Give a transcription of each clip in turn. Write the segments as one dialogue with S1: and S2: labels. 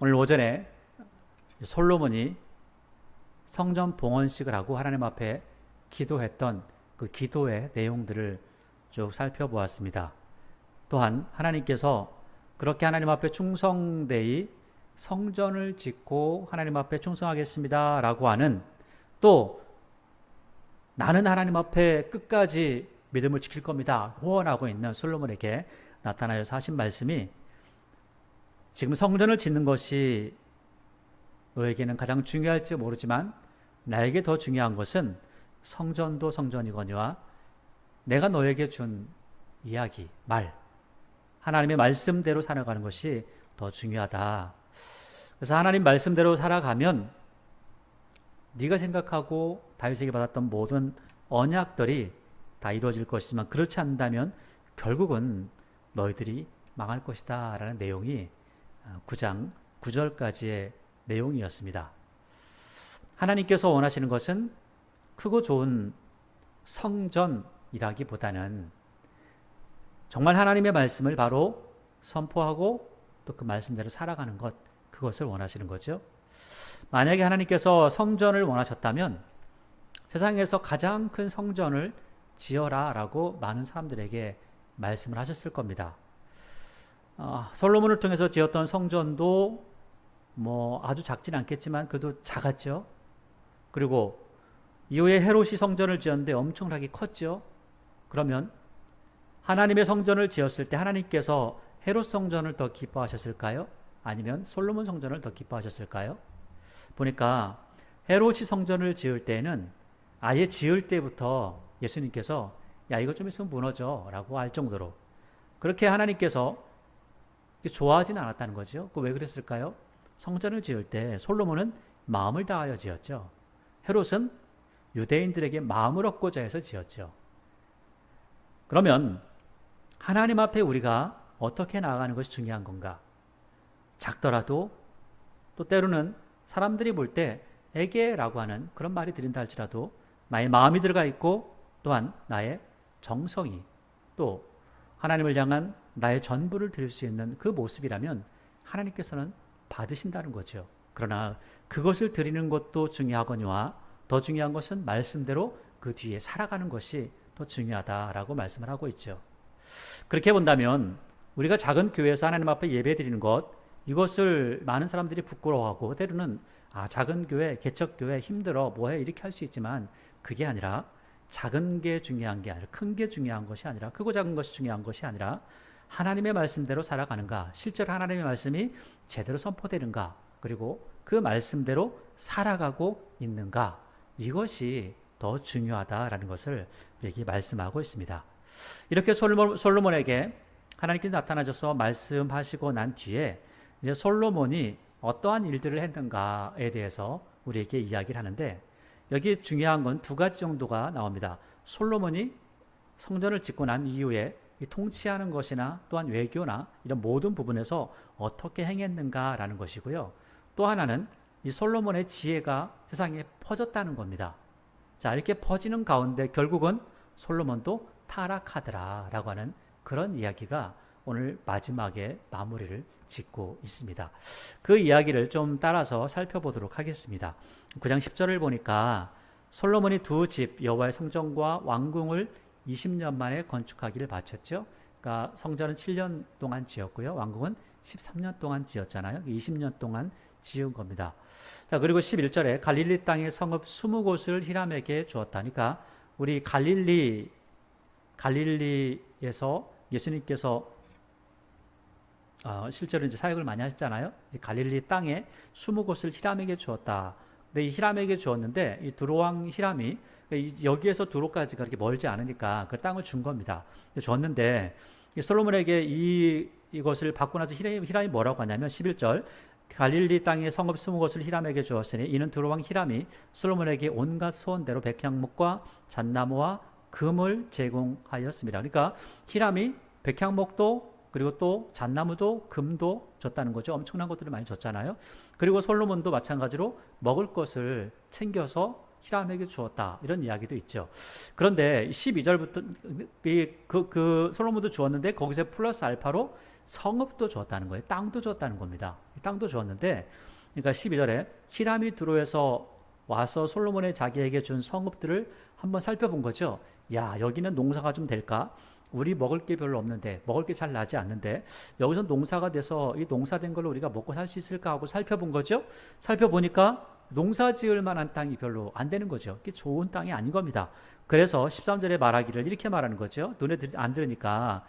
S1: 오늘 오전에 솔로몬이 성전 봉헌식을 하고 하나님 앞에 기도했던 그 기도의 내용들을 쭉 살펴보았습니다. 또한 하나님께서 그렇게 하나님 앞에 충성되이 성전을 짓고 하나님 앞에 충성하겠습니다 라고 하는, 또 나는 하나님 앞에 끝까지 믿음을 지킬 겁니다 호언하고 있는 솔로몬에게 나타나셔서 하신 말씀이, 지금 성전을 짓는 것이 너에게는 가장 중요할지 모르지만 나에게 더 중요한 것은 성전도 성전이거니와 내가 너에게 준 이야기, 말, 하나님의 말씀대로 살아가는 것이 더 중요하다. 그래서 하나님 말씀대로 살아가면 네가 생각하고 다윗에게 받았던 모든 언약들이 다 이루어질 것이지만, 그렇지 않다면 결국은 너희들이 망할 것이다 라는 내용이 9장 9절까지의 내용이었습니다. 하나님께서 원하시는 것은 크고 좋은 성전이라기보다는 정말 하나님의 말씀을 바로 선포하고 또 그 말씀대로 살아가는 것, 그것을 원하시는 거죠. 만약에 하나님께서 성전을 원하셨다면 세상에서 가장 큰 성전을 지어라 라고 많은 사람들에게 말씀을 하셨을 겁니다. 솔로몬을 통해서 지었던 성전도 아주 작진 않겠지만 그래도 작았죠. 그리고 이후에 헤롯이 성전을 지었는데 엄청나게 컸죠. 그러면 하나님의 성전을 지었을 때 하나님께서 헤롯 성전을 더 기뻐하셨을까요? 아니면 솔로몬 성전을 더 기뻐하셨을까요? 보니까 헤롯이 성전을 지을 때는 아예 지을 때부터 예수님께서 야, 이거 좀 있으면 무너져 라고 할 정도로 그렇게 하나님께서 좋아하진 않았다는 거죠. 왜 그랬을까요? 성전을 지을 때 솔로몬은 마음을 다하여 지었죠. 헤롯은 유대인들에게 마음을 얻고자 해서 지었죠. 그러면 하나님 앞에 우리가 어떻게 나아가는 것이 중요한 건가? 작더라도, 또 때로는 사람들이 볼 때 에게라고 하는 그런 말이 들린다 할지라도 나의 마음이 들어가 있고 또한 나의 정성이, 또 하나님을 향한 나의 전부를 드릴 수 있는 그 모습이라면 하나님께서는 받으신다는 거죠. 그러나 그것을 드리는 것도 중요하거니와 더 중요한 것은 말씀대로 그 뒤에 살아가는 것이 더 중요하다라고 말씀을 하고 있죠. 그렇게 본다면 우리가 작은 교회에서 하나님 앞에 예배 드리는 것, 이것을 많은 사람들이 부끄러워하고 때로는 작은 교회, 개척교회 힘들어 뭐해 이렇게 할 수 있지만, 그게 아니라 작은 게 중요한 게 아니라, 큰 게 중요한 것이 아니라, 크고 작은 것이 중요한 것이 아니라 하나님의 말씀대로 살아가는가, 실제로 하나님의 말씀이 제대로 선포되는가, 그리고 그 말씀대로 살아가고 있는가, 이것이 더 중요하다라는 것을 우리에게 말씀하고 있습니다. 이렇게 솔로몬에게 하나님께서 나타나셔서 말씀하시고 난 뒤에 이제 솔로몬이 어떠한 일들을 했는가에 대해서 우리에게 이야기를 하는데, 여기 중요한 건 두 가지 정도가 나옵니다. 솔로몬이 성전을 짓고 난 이후에 통치하는 것이나 또한 외교나 이런 모든 부분에서 어떻게 행했는가라는 것이고요. 또 하나는 이 솔로몬의 지혜가 세상에 퍼졌다는 겁니다. 자, 이렇게 퍼지는 가운데 결국은 솔로몬도 타락하더라라고 하는 그런 이야기가 오늘 마지막에 마무리를 짓고 있습니다. 그 이야기를 좀 따라서 살펴보도록 하겠습니다. 9장 10절을 보니까 솔로몬이 두 집 여호와의 성전과 왕궁을 20년 만에 건축하기를 바쳤죠. 그러니까 성전은 7년 동안 지었고요. 왕궁은 13년 동안 지었잖아요. 20년 동안 지은 겁니다. 자, 그리고 11절에 갈릴리 땅의 성읍 20곳을 히람에게 주었다니까, 우리 갈릴리에서 예수님께서 실제로 이제 사역을 많이 하셨잖아요. 갈릴리 땅에 20곳을 히람에게 주었다. 근데 이 히람에게 주었는데 이 두로왕 히람이 여기에서 두로까지가 그렇게 멀지 않으니까 그 땅을 준 겁니다. 줬는데 솔로몬에게 이것을 받고 나서 히람이 뭐라고 하냐면 11절, 갈릴리 땅의 성읍 20곳을 히람에게 주었으니 이는 두로왕 히람이 솔로몬에게 온갖 소원대로 백향목과 잣나무와 금을 제공하였습니다. 그러니까 히람이 백향목도 그리고 또 잣나무도 금도 줬다는 거죠. 엄청난 것들을 많이 줬잖아요. 그리고 솔로몬도 마찬가지로 먹을 것을 챙겨서 히람에게 주었다, 이런 이야기도 있죠. 그런데 12절부터 그 솔로몬도 주었는데 거기서 플러스 알파로 성읍도 주었다는 거예요. 땅도 주었다는 겁니다. 땅도 주었는데, 그러니까 12절에 히람이 두로에서 와서 솔로몬의 자기에게 준 성읍들을 한번 살펴본 거죠. 야, 여기는 농사가 좀 될까? 우리 먹을 게 별로 없는데, 먹을 게 잘 나지 않는데, 여기서 농사가 돼서 이 농사된 걸로 우리가 먹고 살 수 있을까 하고 살펴본 거죠. 살펴보니까 농사 지을 만한 땅이 별로 안 되는 거죠. 이게 좋은 땅이 아닌 겁니다. 그래서 13절에 말하기를 이렇게 말하는 거죠. 눈에 안 들으니까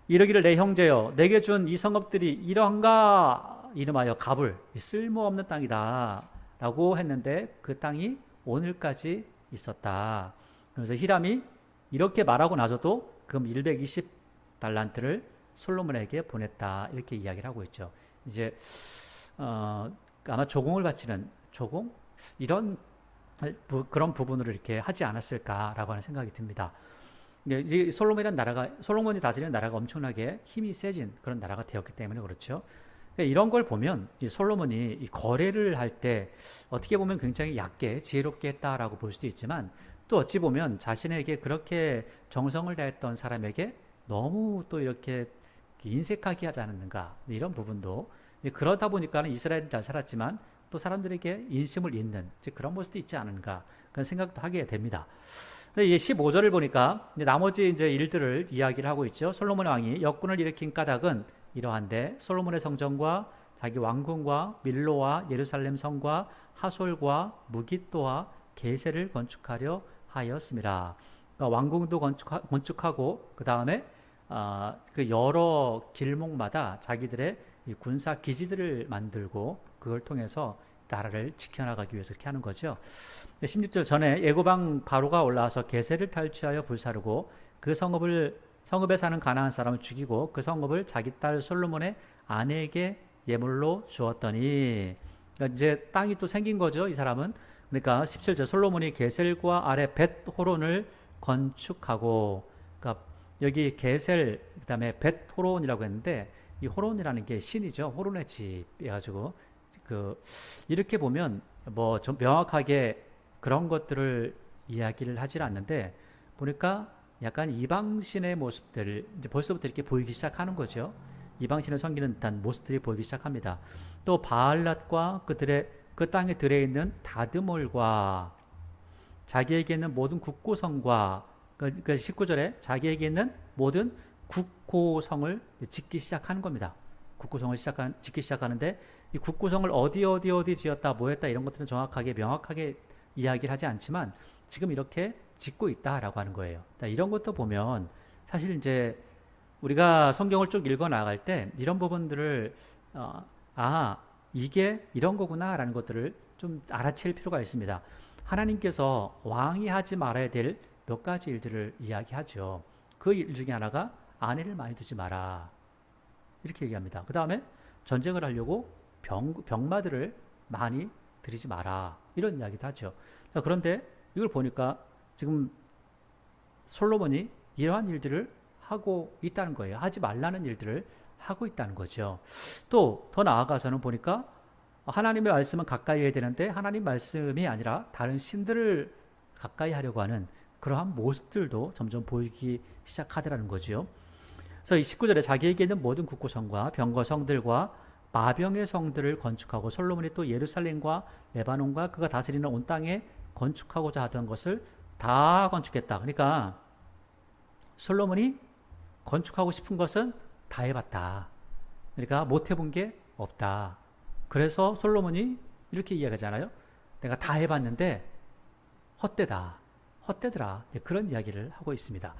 S1: 이러기를 내 형제여 내게 준 이 성읍들이 이러한가 이름하여 갑을 쓸모없는 땅이다 라고 했는데 그 땅이 오늘까지 있었다. 그래서 히람이 이렇게 말하고 나서도 금 120달란트를 솔로몬에게 보냈다 이렇게 이야기를 하고 있죠. 이제 아마 조공을 바치는 조공 이런 그런 부분으로 이렇게 하지 않았을까라고 하는 생각이 듭니다. 이제 솔로몬이 다스리는 나라가 엄청나게 힘이 세진 그런 나라가 되었기 때문에 그렇죠. 이런 걸 보면 이 솔로몬이 이 거래를 할 때 어떻게 보면 굉장히 얕게 지혜롭게 했다라고 볼 수도 있지만 또 어찌 보면 자신에게 그렇게 정성을 다했던 사람에게 너무 또 이렇게 인색하게 하지 않았는가 이런 부분도 그러다 보니까는 이스라엘은 잘 살았지만 또 사람들에게 인심을 잇는 그런 모습도 있지 않은가 그런 생각도 하게 됩니다. 근데 이 15절을 보니까 나머지 이제 일들을 이야기를 하고 있죠. 솔로몬 왕이 역군을 일으킨 까닭은 이러한데 솔로몬의 성전과 자기 왕궁과 밀로와 예루살렘 성과 하솔과 무깃도와 게셀을 건축하려 하였습니다. 그러니까 왕궁도 건축하고 그 다음에 그 여러 길목마다 자기들의 군사 기지들을 만들고 그걸 통해서 나라를 지켜나가기 위해서 이렇게 하는 거죠. 16절 전에 예고방 바로가 올라와서 게셀을 탈취하여 불사르고 그 성읍에 사는 가나안 사람을 죽이고 그 성읍을 자기 딸 솔로몬의 아내에게 예물로 주었더니 그러니까 이제 땅이 또 생긴 거죠. 이 사람은. 그러니까 17절 솔로몬이 게셀과 아래 벳 호론을 건축하고 그러니까 여기 게셀 그다음에 벳 호론이라고 했는데 이 호론이라는 게 신이죠. 호론의 집 해가지고 이렇게 보면 뭐 좀 명확하게 그런 것들을 이야기를 하질 않는데 보니까 약간 이방신의 모습들 이제 벌써부터 이렇게 보이기 시작하는 거죠. 이방신을 섬기는 듯한 모습들이 보이기 시작합니다. 또 바알랏과 그들의 그 땅에 들어있는 다드몰과 자기에게 있는 모든 국고성과 그러니까 19절에 자기에게 있는 모든 국고성을 짓기 시작하는 겁니다. 국고성을 짓기 시작하는데 이 국고성을 어디 지었다 뭐 했다 이런 것들은 정확하게 명확하게 이야기를 하지 않지만 지금 이렇게 짓고 있다라고 하는 거예요. 이런 것도 보면 사실 이제 우리가 성경을 쭉 읽어 나갈 때 이런 부분들을 이게 이런 거구나라는 것들을 좀 알아챌 필요가 있습니다. 하나님께서 왕이 하지 말아야 될 몇 가지 일들을 이야기하죠. 그 일 중에 하나가 아내를 많이 두지 마라 이렇게 얘기합니다. 그 다음에 전쟁을 하려고 병마들을 많이 들이지 마라 이런 이야기도 하죠. 자, 그런데 이걸 보니까 지금 솔로몬이 이러한 일들을 하고 있다는 거예요. 하지 말라는 일들을 하고 있다는 거죠. 또 더 나아가서는 보니까 하나님의 말씀은 가까이 해야 되는데 하나님 말씀이 아니라 다른 신들을 가까이 하려고 하는 그러한 모습들도 점점 보이기 시작하더라는 거죠. 그래서 이 19절에 자기에게 있는 모든 국고성과 병거 성들과 마병의 성들을 건축하고 솔로몬이 또 예루살렘과 레바논과 그가 다스리는 온 땅에 건축하고자 하던 것을 다 건축했다. 그러니까 솔로몬이 건축하고 싶은 것은 다 해봤다. 그러니까 못 해본 게 없다. 그래서 솔로몬이 이렇게 이야기하잖아요. 내가 다 해봤는데 헛되더라. 그런 이야기를 하고 있습니다.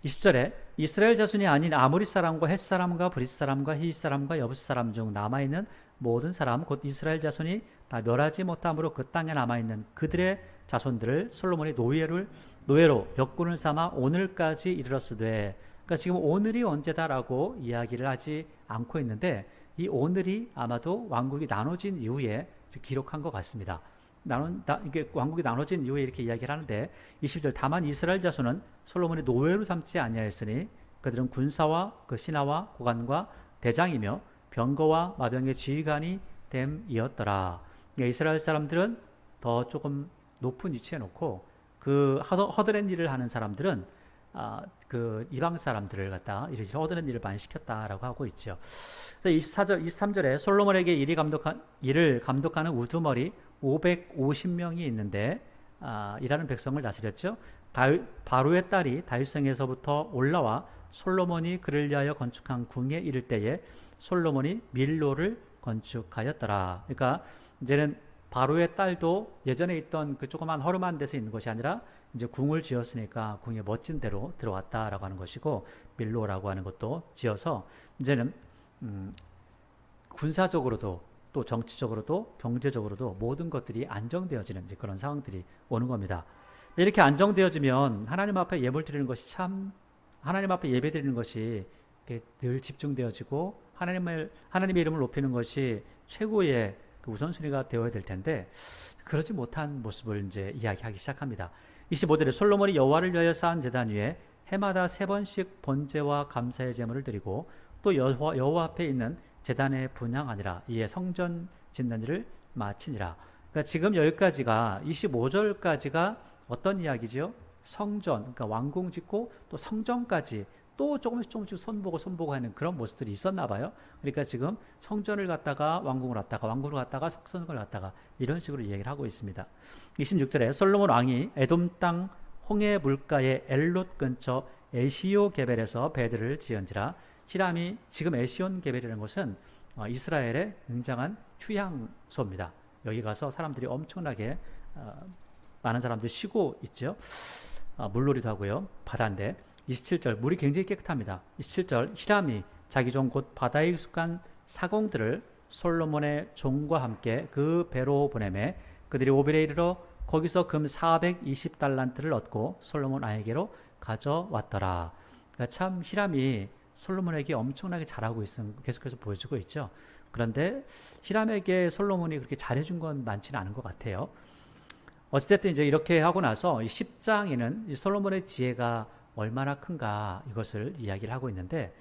S1: 20절에 이스라엘 자손이 아닌 아모리 사람과 헷 사람과 브릿 사람과 히윗 사람과 여부스 사람 중 남아있는 모든 사람 곧 이스라엘 자손이 다 멸하지 못함으로 그 땅에 남아있는 그들의 자손들을 솔로몬이 노예로 역군을 삼아 오늘까지 이르렀으되 그러니까 지금 오늘이 언제다라고 이야기를 하지 않고 있는데 이 오늘이 아마도 왕국이 나눠진 이후에 기록한 것 같습니다. 이게 왕국이 나눠진 이후에 이렇게 이야기를 하는데 20절 다만 이스라엘 자손은 솔로몬이 노예로 삼지 아니하였으니 그들은 군사와 그 신하와 고관과 대장이며 병거와 마병의 지휘관이 됨이었더라. 그러니까 이스라엘 사람들은 더 조금 높은 위치에 놓고 그 허드렛 일을 하는 사람들은 그 이방 사람들을 갖다 이렇게 얻어낸 일을 많이 시켰다라고 하고 있죠. 그래서 24절, 23절에 솔로몬에게 일을 감독하는 우두머리 550명이 있는데 일하는 백성을 다스렸죠. 바로의 딸이 다윗성에서부터 올라와 솔로몬이 그를 위하여 건축한 궁에 이를 때에 솔로몬이 밀로를 건축하였더라. 그러니까 이제는 바로의 딸도 예전에 있던 그 조그만 허름한 데서 있는 것이 아니라 이제 궁을 지었으니까 궁에 멋진 데로 들어왔다라고 하는 것이고, 밀로라고 하는 것도 지어서 이제는 군사적으로도 또 정치적으로도 경제적으로도 모든 것들이 안정되어지는 이제 그런 상황들이 오는 겁니다. 이렇게 안정되어지면 하나님 앞에 예물 드리는 것이 참, 하나님 앞에 예배 드리는 것이 늘 집중되어지고 하나님의 이름을 높이는 것이 최고의 그 우선순위가 되어야 될 텐데, 그러지 못한 모습을 이제 이야기하기 시작합니다. 25절에 솔로몬이 여호와를 위하여 쌓은 제단 위에 해마다 3번씩 번제와 감사의 제물을 드리고 또 여호와 앞에 있는 제단에 분향하니라. 이에 성전 짓는 일을 마치니라. 그러니까 지금 여기까지가 25절까지가 어떤 이야기죠? 성전, 그러니까 왕궁 짓고 또 성전까지 또 조금씩 손보고 하는 그런 모습들이 있었나 봐요. 그러니까 지금 성전을 갔다가 왕궁을 갔다가 성전을 갔다가 이런 식으로 이야기를 하고 있습니다. 26절에 솔로몬 왕이 에돔 땅 홍해 물가의 엘롯 근처 에시오 게벨에서 배들을 지은지라. 히람이, 지금 에시온 게벨이라는 곳은 이스라엘의 굉장한 휴양소입니다. 여기 가서 사람들이 엄청나게 많은 사람들이 쉬고 있죠. 물놀이도 하고요. 바다인데 27절 물이 굉장히 깨끗합니다. 27절 히람이 자기 종 곧 바다에 익숙한 사공들을 솔로몬의 종과 함께 그 배로 보내매 그들이 오벨에 이르러 거기서 금 420달란트를 얻고 솔로몬 아에게로 가져왔더라. 그러니까 참 히람이 솔로몬에게 엄청나게 잘하고 있음 계속해서 보여주고 있죠. 그런데 히람에게 솔로몬이 그렇게 잘해준 건 많지는 않은 것 같아요. 어쨌든 이제 이렇게 하고 나서 이 10장에는 이 솔로몬의 지혜가 얼마나 큰가 이것을 이야기를 하고 있는데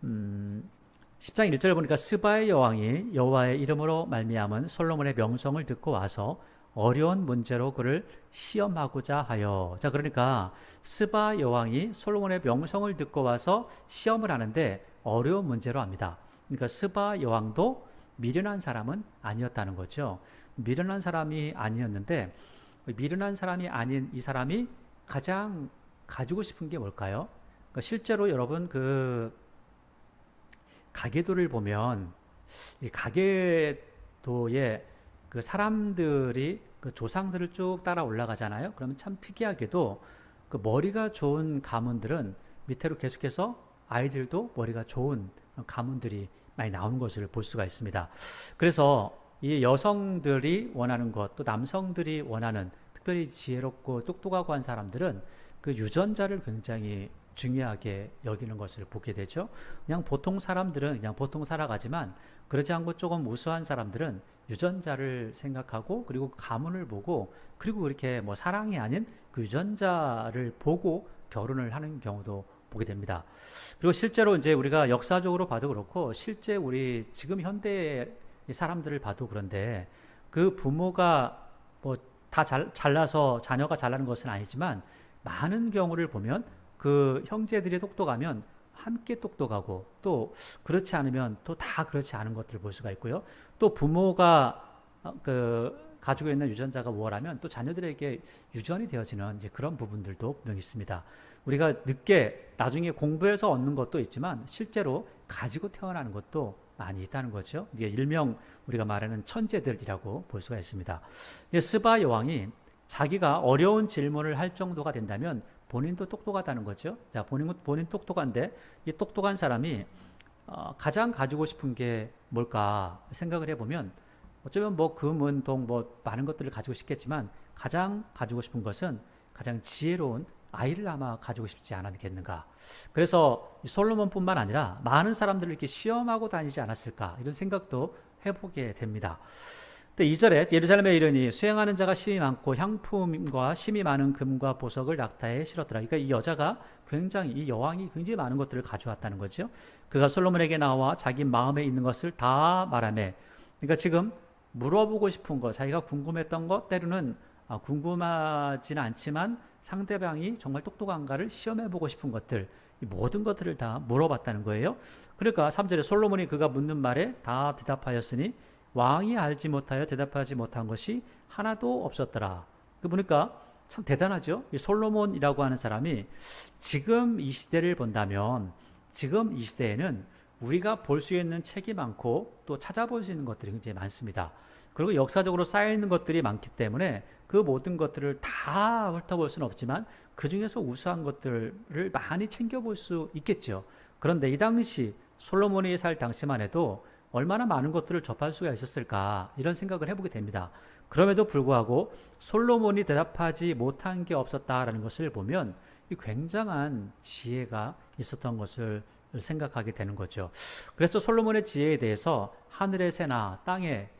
S1: 10장 1절을 보니까 스바의 여왕이 여호와의 이름으로 말미암은 솔로몬의 명성을 듣고 와서 어려운 문제로 그를 시험하고자 하여. 자, 그러니까 스바 여왕이 솔로몬의 명성을 듣고 와서 시험을 하는데 어려운 문제로 합니다. 그러니까 스바 여왕도 미련한 사람은 아니었다는 거죠. 미련한 사람이 아니었는데 미련한 사람이 아닌 이 사람이 가장 가지고 싶은 게 뭘까요? 그러니까 실제로 여러분 그 가계도를 보면 이 가계도에 그 사람들이 그 조상들을 쭉 따라 올라가잖아요. 그러면 참 특이하게도 그 머리가 좋은 가문들은 밑으로 계속해서 아이들도 머리가 좋은 가문들이 많이 나오는 것을 볼 수가 있습니다. 그래서 이 여성들이 원하는 것, 또 남성들이 원하는 특별히 지혜롭고 똑똑하고 한 사람들은 그 유전자를 굉장히 중요하게 여기는 것을 보게 되죠. 그냥 보통 사람들은 그냥 보통 살아가지만 그러지 않고 조금 우수한 사람들은 유전자를 생각하고 그리고 가문을 보고 그리고 그렇게 뭐 사랑이 아닌 그 유전자를 보고 결혼을 하는 경우도 보게 됩니다. 그리고 실제로 이제 우리가 역사적으로 봐도 그렇고 실제 우리 지금 현대의 사람들을 봐도 그런데 그 부모가 뭐 다 잘나서 자녀가 잘나는 것은 아니지만 많은 경우를 보면 그 형제들이 똑똑하면 함께 똑똑하고 또 그렇지 않으면 또 다 그렇지 않은 것들을 볼 수가 있고요. 또 부모가 그 가지고 있는 유전자가 우월하면 또 자녀들에게 유전이 되어지는 이제 그런 부분들도 분명히 있습니다. 우리가 늦게 나중에 공부해서 얻는 것도 있지만 실제로 가지고 태어나는 것도 많이 있다는 거죠. 이게 일명 우리가 말하는 천재들이라고 볼 수가 있습니다. 스바 여왕이 자기가 어려운 질문을 할 정도가 된다면 본인도 똑똑하다는 거죠. 자, 본인 똑똑한데 이 똑똑한 사람이 가장 가지고 싶은 게 뭘까 생각을 해보면 어쩌면 뭐 금, 은, 동, 뭐 많은 것들을 가지고 싶겠지만 가장 가지고 싶은 것은 가장 지혜로운 아이를 아마 가지고 싶지 않았겠는가. 그래서 솔로몬뿐만 아니라 많은 사람들을 이렇게 시험하고 다니지 않았을까 이런 생각도 해보게 됩니다. 2절에 예루살렘에 이르니 수행하는 자가 심이 많고 향품과 심이 많은 금과 보석을 낙타에 실었더라. 그러니까 이 여자가 이 여왕이 굉장히 많은 것들을 가져왔다는 거죠. 그가 솔로몬에게 나와 자기 마음에 있는 것을 다 말하매. 그러니까 지금 물어보고 싶은 것, 자기가 궁금했던 것, 때로는 궁금하지는 않지만 상대방이 정말 똑똑한가를 시험해보고 싶은 것들, 이 모든 것들을 다 물어봤다는 거예요. 그러니까 3절에 솔로몬이 그가 묻는 말에 다 대답하였으니 왕이 알지 못하여 대답하지 못한 것이 하나도 없었더라. 그 보니까 참 대단하죠. 이 솔로몬이라고 하는 사람이 지금 이 시대를 본다면 지금 이 시대에는 우리가 볼 수 있는 책이 많고 또 찾아볼 수 있는 것들이 굉장히 많습니다. 그리고 역사적으로 쌓여있는 것들이 많기 때문에 그 모든 것들을 다 훑어볼 수는 없지만 그 중에서 우수한 것들을 많이 챙겨볼 수 있겠죠. 그런데 이 당시 솔로몬이 살 당시만 해도 얼마나 많은 것들을 접할 수가 있었을까 이런 생각을 해보게 됩니다. 그럼에도 불구하고 솔로몬이 대답하지 못한 게 없었다라는 것을 보면 이 굉장한 지혜가 있었던 것을 생각하게 되는 거죠. 그래서 솔로몬의 지혜에 대해서 하늘의 새나 땅의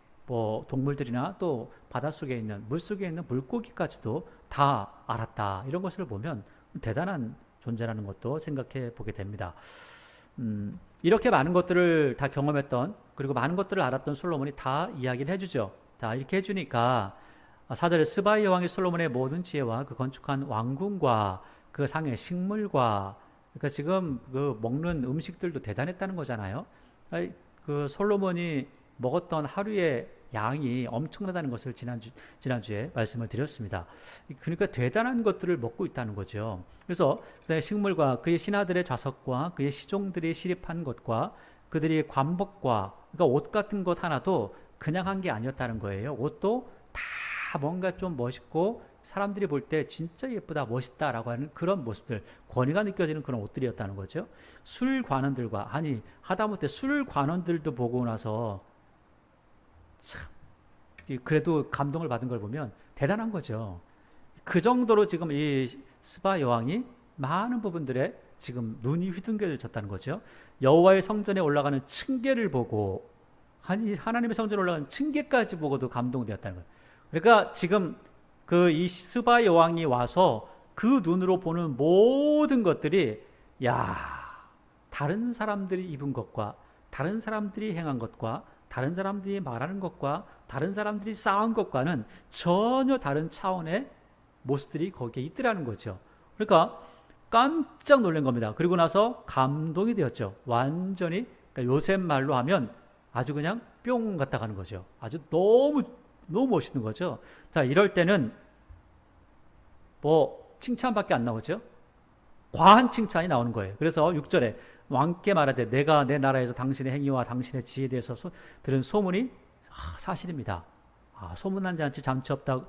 S1: 동물들이나 또 바닷속에 있는 물속에 있는 물고기까지도 다 알았다. 이런 것을 보면 대단한 존재라는 것도 생각해 보게 됩니다. 이렇게 많은 것들을 다 경험했던 그리고 많은 것들을 알았던 솔로몬이 다 이야기를 해주죠. 다 이렇게 해주니까 4절에 스바이 왕이 솔로몬의 모든 지혜와 그 건축한 왕궁과 그 상의 식물과 그러니까 지금 그 먹는 음식들도 대단했다는 거잖아요. 그 솔로몬이 먹었던 하루의 양이 엄청나다는 것을 지난주에 말씀을 드렸습니다. 그러니까 대단한 것들을 먹고 있다는 거죠. 그래서 식물과 그의 신하들의 좌석과 그의 시종들이 시립한 것과 그들이 관복과 그러니까 옷 같은 것 하나도 그냥 한 게 아니었다는 거예요. 옷도 다 뭔가 좀 멋있고 사람들이 볼 때 진짜 예쁘다 멋있다라고 하는 그런 모습들, 권위가 느껴지는 그런 옷들이었다는 거죠. 술 관원들과 하다못해 술 관원들도 보고 나서 참 그래도 감동을 받은 걸 보면 대단한 거죠. 그 정도로 지금 이 스바 여왕이 많은 부분들에 지금 눈이 휘둥겨졌다는 거죠. 여호와의 성전에 올라가는 층계를 보고 하나님의 성전에 올라가는 층계까지 보고도 감동되었다는 거예요. 그러니까 지금 그 이 스바 여왕이 와서 그 눈으로 보는 모든 것들이 다른 사람들이 입은 것과 다른 사람들이 행한 것과 다른 사람들이 말하는 것과 다른 사람들이 쌓은 것과는 전혀 다른 차원의 모습들이 거기에 있더라는 거죠. 그러니까 깜짝 놀란 겁니다. 그리고 나서 감동이 되었죠. 완전히 그러니까 요새 말로 하면 아주 그냥 뿅 갔다 가는 거죠. 아주 너무 멋있는 거죠. 자, 이럴 때는 칭찬밖에 안 나오죠. 과한 칭찬이 나오는 거예요. 그래서 6절에 왕께 말하되 내가 내 나라에서 당신의 행위와 당신의 지혜에 대해서 들은 소문이 사실입니다. 소문난 잔치 잠치 없다고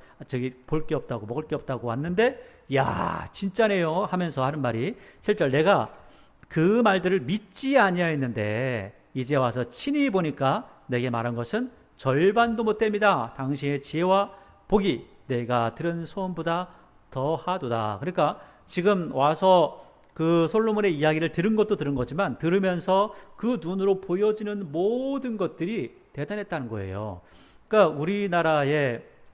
S1: 볼 게 없다고 먹을 게 없다고 왔는데 진짜네요 하면서 하는 말이 7절 내가 그 말들을 믿지 아니하였는데 이제 와서 친히 보니까 내게 말한 것은 절반도 못 됩니다. 당신의 지혜와 복이 내가 들은 소문보다 더하도다. 그러니까 지금 와서 그 솔로몬의 이야기를 들은 것도 들은 거지만 들으면서 그 눈으로 보여지는 모든 것들이 대단했다는 거예요. 그러니까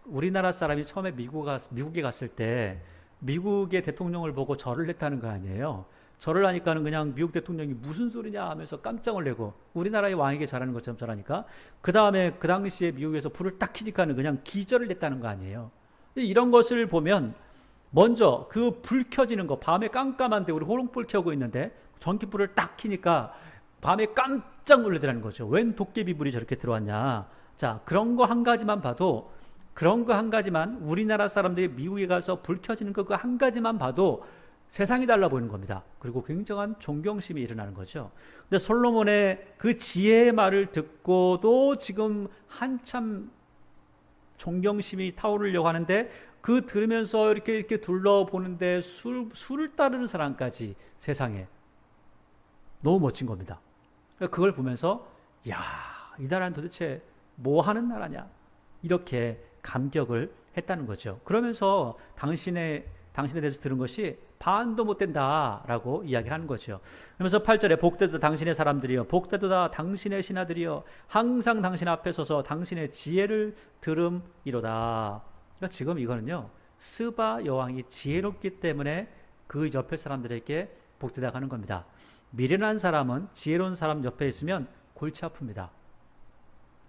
S1: 우리나라 사람이 처음에 미국에 갔을 때 미국의 대통령을 보고 절을 했다는 거 아니에요. 절을 하니까는 그냥 미국 대통령이 무슨 소리냐 하면서 깜짝 놀래고 우리나라의 왕에게 잘하는 것처럼 절하니까 그 다음에 그 당시에 미국에서 불을 딱 켜니까는 그냥 기절을 했다는 거 아니에요. 이런 것을 보면 먼저 그 불 켜지는 거 밤에 깜깜한데 우리 호롱불 켜고 있는데 전기불을 딱 켜니까 밤에 깜짝 놀라더라는 거죠. 웬 도깨비불이 저렇게 들어왔냐. 자, 그런 거 한 가지만 봐도 우리나라 사람들이 미국에 가서 불 켜지는 거 그 한 가지만 봐도 세상이 달라 보이는 겁니다. 그리고 굉장한 존경심이 일어나는 거죠. 근데 솔로몬의 그 지혜의 말을 듣고도 지금 한참 존경심이 타오르려고 하는데 그 들으면서 이렇게 둘러보는데 술을 따르는 사람까지 세상에 너무 멋진 겁니다. 그걸 보면서 이 나라는 도대체 뭐 하는 나라냐 이렇게 감격을 했다는 거죠. 그러면서 당신에 대해서 들은 것이 반도 못 된다라고 이야기를 하는 거죠. 그러면서 8절에 복되도다 당신의 사람들이여 복되도다 당신의 신하들이여 항상 당신 앞에 서서 당신의 지혜를 들음이로다. 그러니까 지금 이거는요 스바 여왕이 지혜롭기 때문에 그 옆에 사람들에게 복되다고 하는 겁니다. 미련한 사람은 지혜로운 사람 옆에 있으면 골치 아픕니다.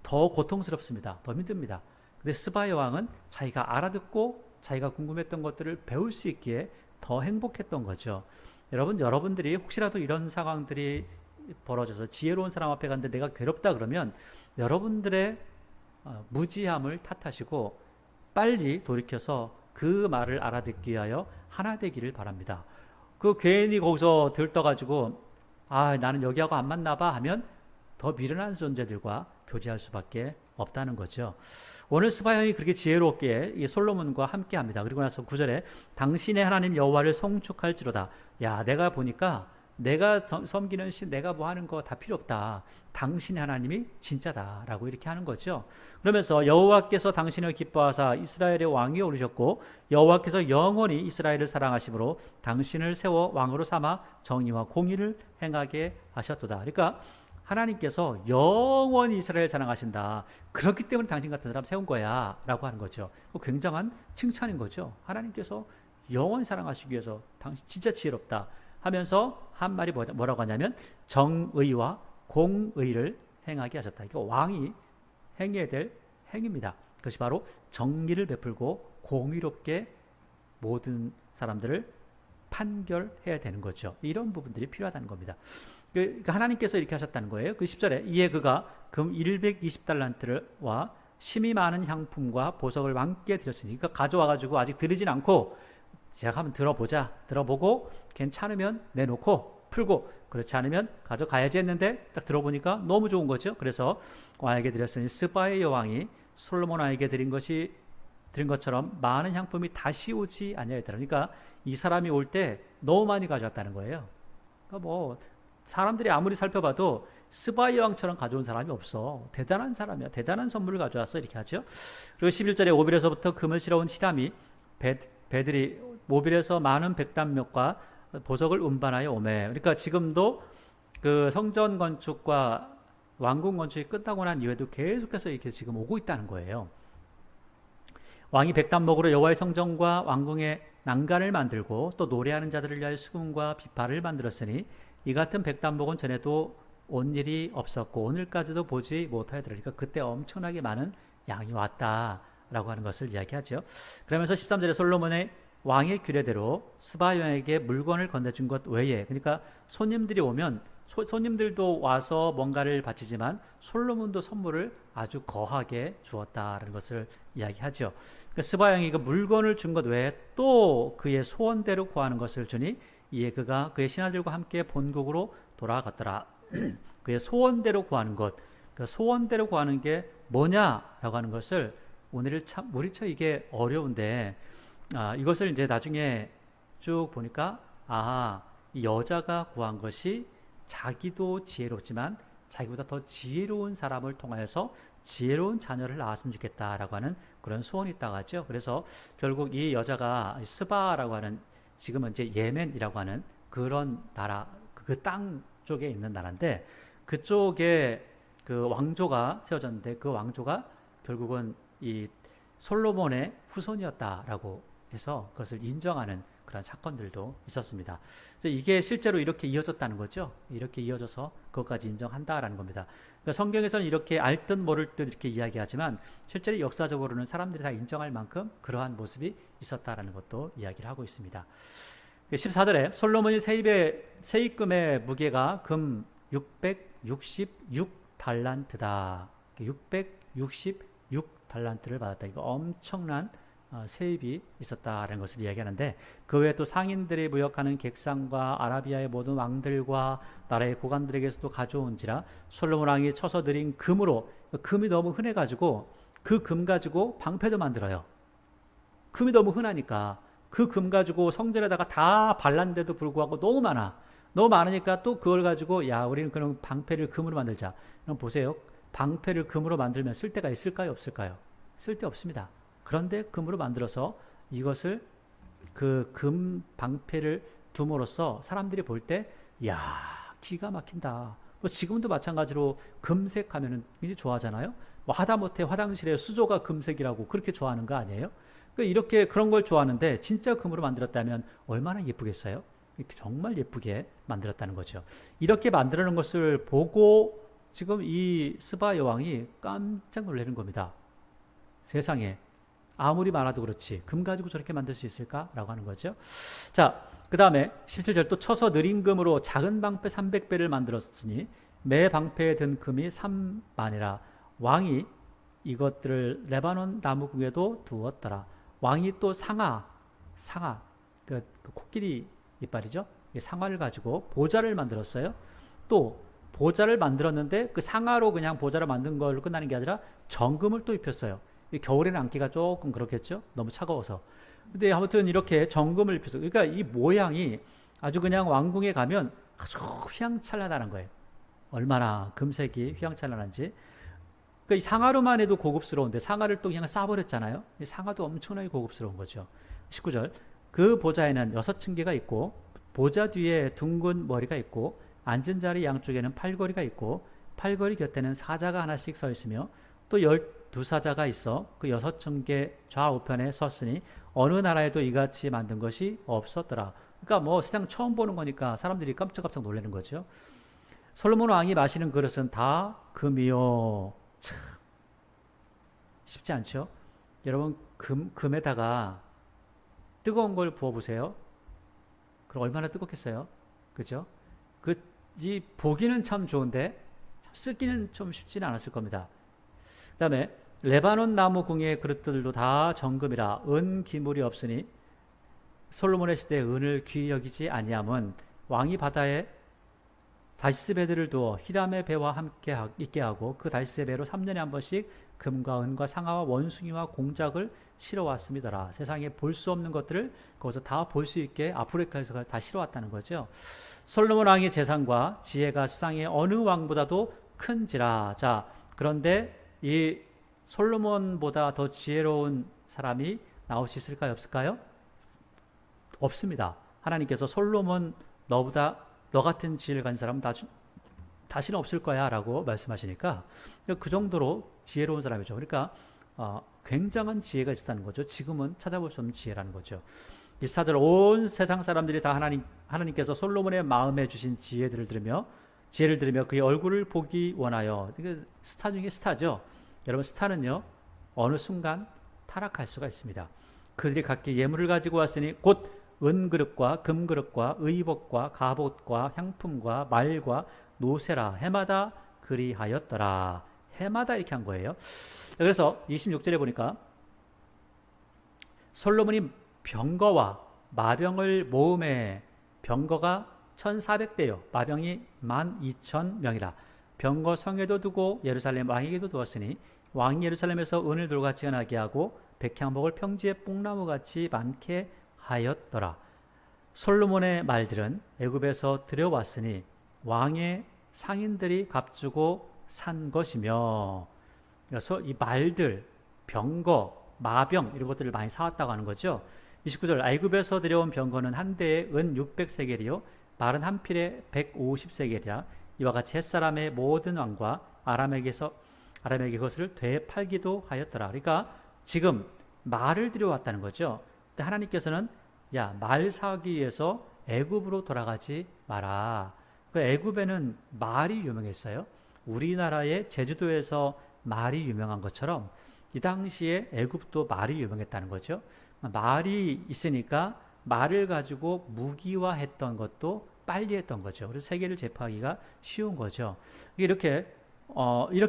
S1: 더 고통스럽습니다. 더 힘듭니다. 근데 스바 여왕은 자기가 알아듣고 자기가 궁금했던 것들을 배울 수 있기에 더 행복했던 거죠. 여러분들이 혹시라도 이런 상황들이 벌어져서 지혜로운 사람 앞에 갔는데 내가 괴롭다 그러면 여러분들의 무지함을 탓하시고 빨리 돌이켜서 그 말을 알아듣기 위하여 하나 되기를 바랍니다. 괜히 거기서 들떠가지고 나는 여기하고 안 맞나 봐 하면 더 미련한 존재들과 교제할 수밖에 없다는 거죠. 오늘 스바 형이 그렇게 지혜롭게 이 솔로몬과 함께 합니다. 그리고 나서 9절에 당신의 하나님 여호와를 송축할지로다. 내가 보니까 내가 섬기는 신, 내가 뭐 하는 거 다 필요 없다. 당신의 하나님이 진짜다. 라고 이렇게 하는 거죠. 그러면서 여호와께서 당신을 기뻐하사 이스라엘의 왕이 오르셨고 여호와께서 영원히 이스라엘을 사랑하심으로 당신을 세워 왕으로 삼아 정의와 공의를 행하게 하셨도다. 그러니까 하나님께서 영원히 이스라엘 사랑하신다. 그렇기 때문에 당신 같은 사람 세운 거야. 라고 하는 거죠. 굉장한 칭찬인 거죠. 하나님께서 영원히 사랑하시기 위해서 당신 진짜 지혜롭다. 하면서 한 말이 뭐라고 하냐면 정의와 공의를 행하게 하셨다. 이거 왕이 행해야 될 행위입니다. 그것이 바로 정의를 베풀고 공의롭게 모든 사람들을 판결해야 되는 거죠. 이런 부분들이 필요하다는 겁니다. 하나님께서 이렇게 하셨다는 거예요. 10절에 이에 그가 금 120달란트와 심이 많은 향품과 보석을 왕께 드렸으니 그러니까 가져와가지고 아직 드리진 않고 제가 한번 들어보고 괜찮으면 내놓고 풀고 그렇지 않으면 가져가야지 했는데 딱 들어보니까 너무 좋은 거죠. 그래서 왕에게 드렸으니 스바의 여왕이 솔로몬 왕에게 드린 것처럼 많은 향품이 다시 오지 아니하였더라. 그러니까 이 사람이 올 때 너무 많이 가져왔다는 거예요. 그러니까 사람들이 아무리 살펴봐도 스바의 여왕처럼 가져온 사람이 없어. 대단한 사람이야. 대단한 선물을 가져왔어. 이렇게 하죠. 그리고 11절에 오빌에서부터 금을 실어온 히람이 배들이 모빌에서 많은 백단몇과 보석을 운반하여 오매. 그러니까 지금도 그 성전 건축과 왕궁 건축이 끝나고 난 이후에도 계속해서 이렇게 지금 오고 있다는 거예요. 왕이 백단목으로 여호와의 성전과 왕궁의 난간을 만들고 또 노래하는 자들을 위하여 수금과 비파를 만들었으니 이 같은 백단목은 전에도 온 일이 없었고 오늘까지도 보지 못하였더라. 그러니까 그때 엄청나게 많은 양이 왔다라고 하는 것을 이야기하죠. 그러면서 13절에 솔로몬의 왕의 규례대로 스바 여왕에게 물건을 건네준 것 외에, 그러니까 손님들이 오면 손님들도 와서 뭔가를 바치지만 솔로몬도 선물을 아주 거하게 주었다는 것을 이야기하죠. 그러니까 스바 여왕이 그 물건을 준 것 외에 또 그의 소원대로 구하는 것을 주니 이에 그가 그의 신하들과 함께 본국으로 돌아갔더라. 그의 소원대로 구하는 것, 그 소원대로 구하는 게 뭐냐라고 하는 것을 우리 참 이게 어려운데 이것을 이제 나중에 쭉 보니까 이 여자가 구한 것이 자기도 지혜롭지만 자기보다 더 지혜로운 사람을 통하여서 지혜로운 자녀를 낳았으면 좋겠다라고 하는 그런 소원이 있다고 하죠. 그래서 결국 이 여자가 스바라고 하는 지금은 이제 예멘이라고 하는 그런 나라, 그 땅 쪽에 있는 나라인데 그쪽에 그 왕조가 세워졌는데 그 왕조가 결국은 이 솔로몬의 후손이었다라고 해서 그것을 인정하는 그런 사건들도 있었습니다. 그래서 이게 실제로 이렇게 이어졌다는 거죠. 이렇게 이어져서 그것까지 인정한다라는 겁니다. 그러니까 성경에서는 이렇게 알듯 모를 듯 이렇게 이야기하지만 실제로 역사적으로는 사람들이 다 인정할 만큼 그러한 모습이 있었다라는 것도 이야기를 하고 있습니다. 14절에 솔로몬이 세입금의 무게가 금 666달란트다. 666달란트를 받았다. 이거 엄청난 세입이 있었다라는 것을 이야기하는데 그 외에 또 상인들이 무역하는 객상과 아라비아의 모든 왕들과 나라의 고관들에게서도 가져온지라 솔로몬 왕이 쳐서 드린 금으로, 금이 너무 흔해가지고 그 금 가지고 방패도 만들어요. 금이 너무 흔하니까 그 금 가지고 성전에다가 다 발랐는데도 불구하고 너무 많으니까 또 그걸 가지고 우리는 그럼 방패를 금으로 만들자. 그럼 보세요. 방패를 금으로 만들면 쓸데가 있을까요? 없을까요? 쓸데 없습니다. 그런데 금으로 만들어서 이것을 그 금 방패를 둠으로써 사람들이 볼 때 기가 막힌다. 지금도 마찬가지로 금색 하면은 굉장히 좋아하잖아요. 하다못해 화장실에 수조가 금색이라고 그렇게 좋아하는 거 아니에요? 이렇게 그런 걸 좋아하는데 진짜 금으로 만들었다면 얼마나 예쁘겠어요? 이렇게 정말 예쁘게 만들었다는 거죠. 이렇게 만들어 놓은 것을 보고 지금 이 스바 여왕이 깜짝 놀라는 겁니다. 세상에 아무리 많아도 그렇지 금 가지고 저렇게 만들 수 있을까라고 하는 거죠. 자, 그 다음에 17절 또 쳐서 느린 금으로 작은 방패 300배를 만들었으니 매 방패에 든 금이 3만이라. 왕이 이것들을 레바논 나무궁에도 두었더라. 왕이 또 상아 그 코끼리 이빨이죠. 이 상아를 가지고 보좌를 만들었어요. 또 보좌를 만들었는데 그 상아로 그냥 보좌를 만든 걸로 끝나는 게 아니라 정금을 또 입혔어요. 겨울에는 앉기가 조금 그렇겠죠. 너무 차가워서. 근데 아무튼 이렇게 정금을 입혔어요. 그러니까 이 모양이 아주 그냥 왕궁에 가면 아주 휘황찬란한 거예요. 얼마나 금색이 휘황찬란한지. 그러니까 이 상아로만 해도 고급스러운데 상아를 또 그냥 싸버렸잖아요. 이 상아도 엄청나게 고급스러운 거죠. 19절 그 보좌에는 6층계가 있고 보좌 뒤에 둥근 머리가 있고 앉은 자리 양쪽에는 팔걸이가 있고 팔걸이 곁에는 사자가 하나씩 서 있으며 또 12사자가 있어 그 6층계 좌우편에 섰으니 어느 나라에도 이같이 만든 것이 없었더라. 그러니까 뭐 세상 처음 보는 거니까 사람들이 깜짝깜짝 놀라는 거죠. 솔로몬 왕이 마시는 그릇은 다 금이요. 참 쉽지 않죠. 여러분 금에다가 뜨거운 걸 부어보세요. 그럼 얼마나 뜨겁겠어요? 그죠? 이 보기는 참 좋은데 쓰기는 좀 쉽지는 않았을 겁니다. 그 다음에 레바논 나무 궁의 그릇들도 다 정금이라 은 기물이 없으니 솔로몬의 시대에 은을 귀히 여기지 아니함은 왕이 바다에 다시스 배들을 두어 히람의 배와 함께 있게 하고 그 다시스 배로 3년에 한 번씩 금과 은과 상아와 원숭이와 공작을 실어왔습니다라. 세상에 볼 수 없는 것들을 거기서 다 볼 수 있게 아프리카에서 다 실어왔다는 거죠. 솔로몬 왕의 재산과 지혜가 세상의 어느 왕보다도 큰지라. 자, 그런데 이 솔로몬보다 더 지혜로운 사람이 나올 수 있을까요? 없을까요? 없습니다. 하나님께서 솔로몬 너 같은 지혜를 가진 사람은 다시는 없을 거야 라고 말씀하시니까 그 정도로 지혜로운 사람이죠. 그러니까 굉장한 지혜가 있었다는 거죠. 지금은 찾아볼 수 없는 지혜라는 거죠. 24절 온 세상 사람들이 다 하나님께서 솔로몬의 마음에 주신 지혜를 들으며 그의 얼굴을 보기 원하여. 스타 중에 스타죠. 여러분 스타는요 어느 순간 타락할 수가 있습니다. 그들이 각기 예물을 가지고 왔으니 곧 은그릇과 금그릇과 의복과 갑옷과 향품과 말과 노새라 해마다 그리하였더라. 해마다 이렇게 한 거예요. 그래서 26절에 보니까 솔로몬이 병거와 마병을 모음해 병거가 1400대요. 마병이 12,000명이라. 병거 성에도 두고 예루살렘 왕에게도 두었으니 왕이 예루살렘에서 은을 돌같이 연하게 하고 백향목을 평지에 뽕나무같이 많게 하였더라. 솔로몬의 말들은 애굽에서 들여왔으니 왕의 상인들이 값주고 산 것이며. 그래서 이 말들, 병거, 마병 이런 것들을 많이 사왔다고 하는 거죠. 29절 애굽에서 들여온 병거는 한 대에 은 600세겔이요 말은 한 필에 150세겔이라. 이와 같이 햇사람의 모든 왕과 아람에게 그것을 되팔기도 하였더라. 그러니까 지금 말을 들여왔다는 거죠. 근데 하나님께서는 말 사기 위해서 애굽으로 돌아가지 마라. 그 애굽에는 말이 유명했어요. 우리나라의 제주도에서 말이 유명한 것처럼 이 당시에 애굽도 말이 유명했다는 거죠. 말이 있으니까 말을 가지고 무기화했던 것도 빨리 했던 거죠. 그래서 세계를 제파하기가 쉬운 거죠. 이렇게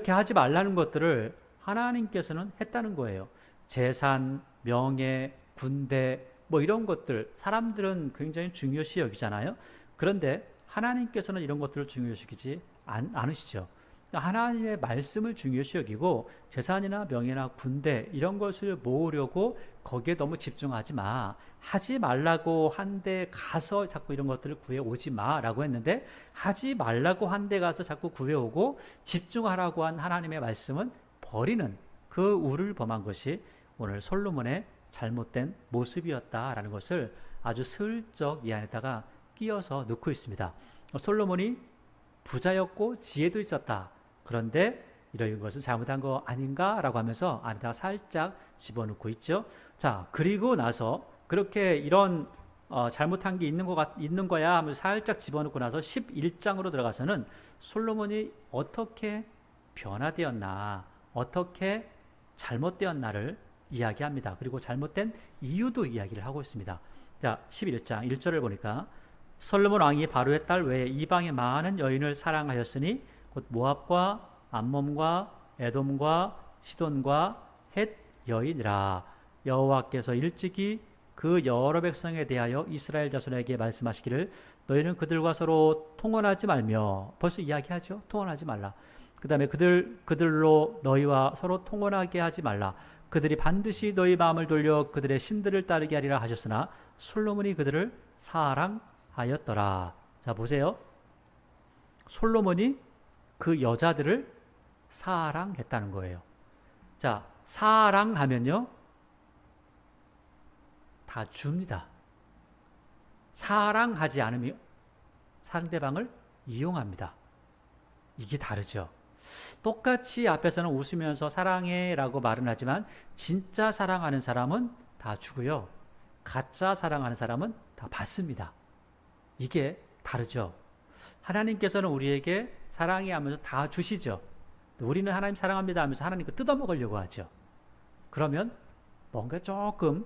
S1: 하지 말라는 것들을 하나님께서는 했다는 거예요. 재산, 명예, 군대 뭐 이런 것들 사람들은 굉장히 중요시 여기잖아요. 그런데 하나님께서는 이런 것들을 중요시 여기지 않으시죠. 하나님의 말씀을 중요시 여기고 재산이나 명예나 군대 이런 것을 모으려고 거기에 너무 집중하지 마. 하지 말라고 한 데 가서 자꾸 이런 것들을 구해오지 마라고 했는데 하지 말라고 한 데 가서 자꾸 구해오고 집중하라고 한 하나님의 말씀은 버리는 그 우를 범한 것이 오늘 솔로몬의 잘못된 모습이었다라는 것을 아주 슬쩍 이 안에다가 끼어서 넣고 있습니다. 솔로몬이 부자였고 지혜도 있었다. 그런데 이런 것은 잘못한 거 아닌가라고 하면서 안에다가 살짝 집어넣고 있죠. 자, 그리고 나서 그렇게 이런 잘못한 게 있는 거야 하면서 살짝 집어넣고 나서 11장으로 들어가서는 솔로몬이 어떻게 변화되었나, 어떻게 잘못되었나를 이야기합니다. 그리고 잘못된 이유도 이야기를 하고 있습니다. 자, 11장 1절을 보니까 솔로몬 왕이 바로의 딸 외에 이방의 많은 여인을 사랑하였으니 곧 모압과 암몬과 에돔과 시돈과 헷 여인이라. 여호와께서 일찍이 그 여러 백성에 대하여 이스라엘 자손에게 말씀하시기를 너희는 그들과 서로 통혼하지 말며, 벌써 이야기하죠. 통혼하지 말라. 그 다음에 그들로 너희와 서로 통혼하게 하지 말라. 그들이 반드시 너희 마음을 돌려 그들의 신들을 따르게 하리라 하셨으나 솔로몬이 그들을 사랑하였더라. 자, 보세요. 솔로몬이 그 여자들을 사랑했다는 거예요. 자, 사랑하면요 다 줍니다. 사랑하지 않으면 상대방을 이용합니다. 이게 다르죠. 똑같이 앞에서는 웃으면서 사랑해 라고 말은 하지만 진짜 사랑하는 사람은 다 주고요, 가짜 사랑하는 사람은 다 받습니다. 이게 다르죠. 하나님께서는 우리에게 사랑해 하면서 다 주시죠. 우리는 하나님 사랑합니다 하면서 하나님 거 뜯어먹으려고 하죠. 그러면 뭔가 조금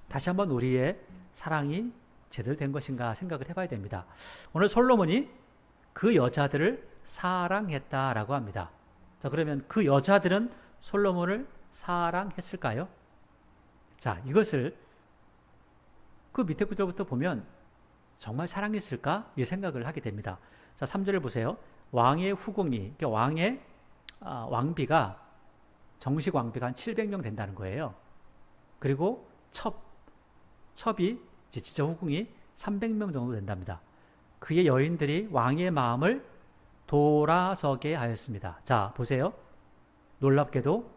S1: 다시 한번 우리의 사랑이 제대로 된 것인가 생각을 해봐야 됩니다. 오늘 솔로몬이 그 여자들을 사랑했다라고 합니다. 자, 그러면 그 여자들은 솔로몬을 사랑했을까요? 자, 이것을 그 밑에 구절부터 보면 정말 사랑했을까? 이 생각을 하게 됩니다. 자, 3절을 보세요. 왕의 후궁이, 그러니까 왕의 왕비가, 정식 왕비가 한 700명 된다는 거예요. 그리고 첩이, 진짜 후궁이 300명 정도 된답니다. 그의 여인들이 왕의 마음을 돌아서게 하였습니다. 자, 보세요. 놀랍게도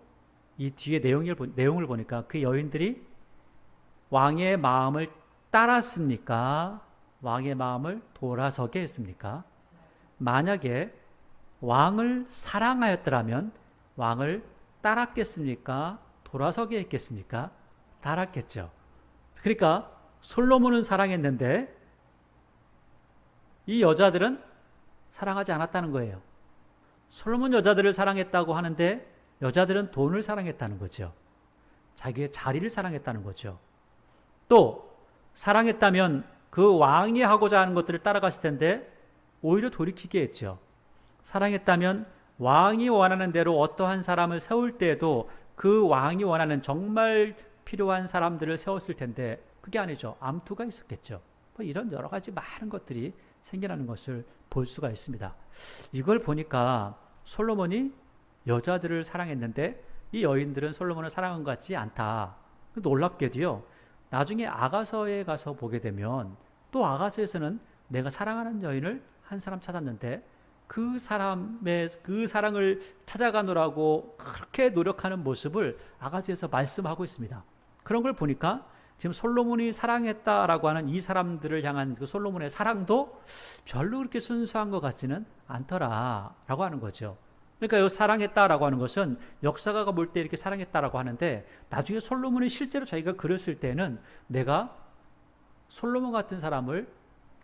S1: 이 뒤에 내용을 보니까 그 여인들이 왕의 마음을 따랐습니까? 왕의 마음을 돌아서게 했습니까? 만약에 왕을 사랑하였더라면 왕을 따랐겠습니까? 돌아서게 했겠습니까? 따랐겠죠. 그러니까 솔로몬은 사랑했는데 이 여자들은 사랑하지 않았다는 거예요. 솔로몬 여자들을 사랑했다고 하는데 여자들은 돈을 사랑했다는 거죠. 자기의 자리를 사랑했다는 거죠. 또 사랑했다면 그 왕이 하고자 하는 것들을 따라갔을 텐데 오히려 돌이키게 했죠. 사랑했다면 왕이 원하는 대로 어떠한 사람을 세울 때에도 그 왕이 원하는 정말 필요한 사람들을 세웠을 텐데 그게 아니죠. 암투가 있었겠죠. 뭐 이런 여러 가지 많은 것들이 생겨나는 것을 볼 수가 있습니다. 이걸 보니까 솔로몬이 여자들을 사랑했는데 이 여인들은 솔로몬을 사랑한 것 같지 않다. 놀랍게도요, 나중에 아가서에 가서 보게 되면 또 아가서에서는 내가 사랑하는 여인을 한 사람 찾았는데 그 사람의 그 사랑을 찾아가느라고 그렇게 노력하는 모습을 아가서에서 말씀하고 있습니다. 그런 걸 보니까 지금 솔로몬이 사랑했다라고 하는 이 사람들을 향한 그 솔로몬의 사랑도 별로 그렇게 순수한 것 같지는 않더라라고 하는 거죠. 그러니까 이 사랑했다라고 하는 것은 역사가가 볼 때 이렇게 사랑했다라고 하는데 나중에 솔로몬이 실제로 자기가 글을 쓸 때는 내가 솔로몬 같은 사람을,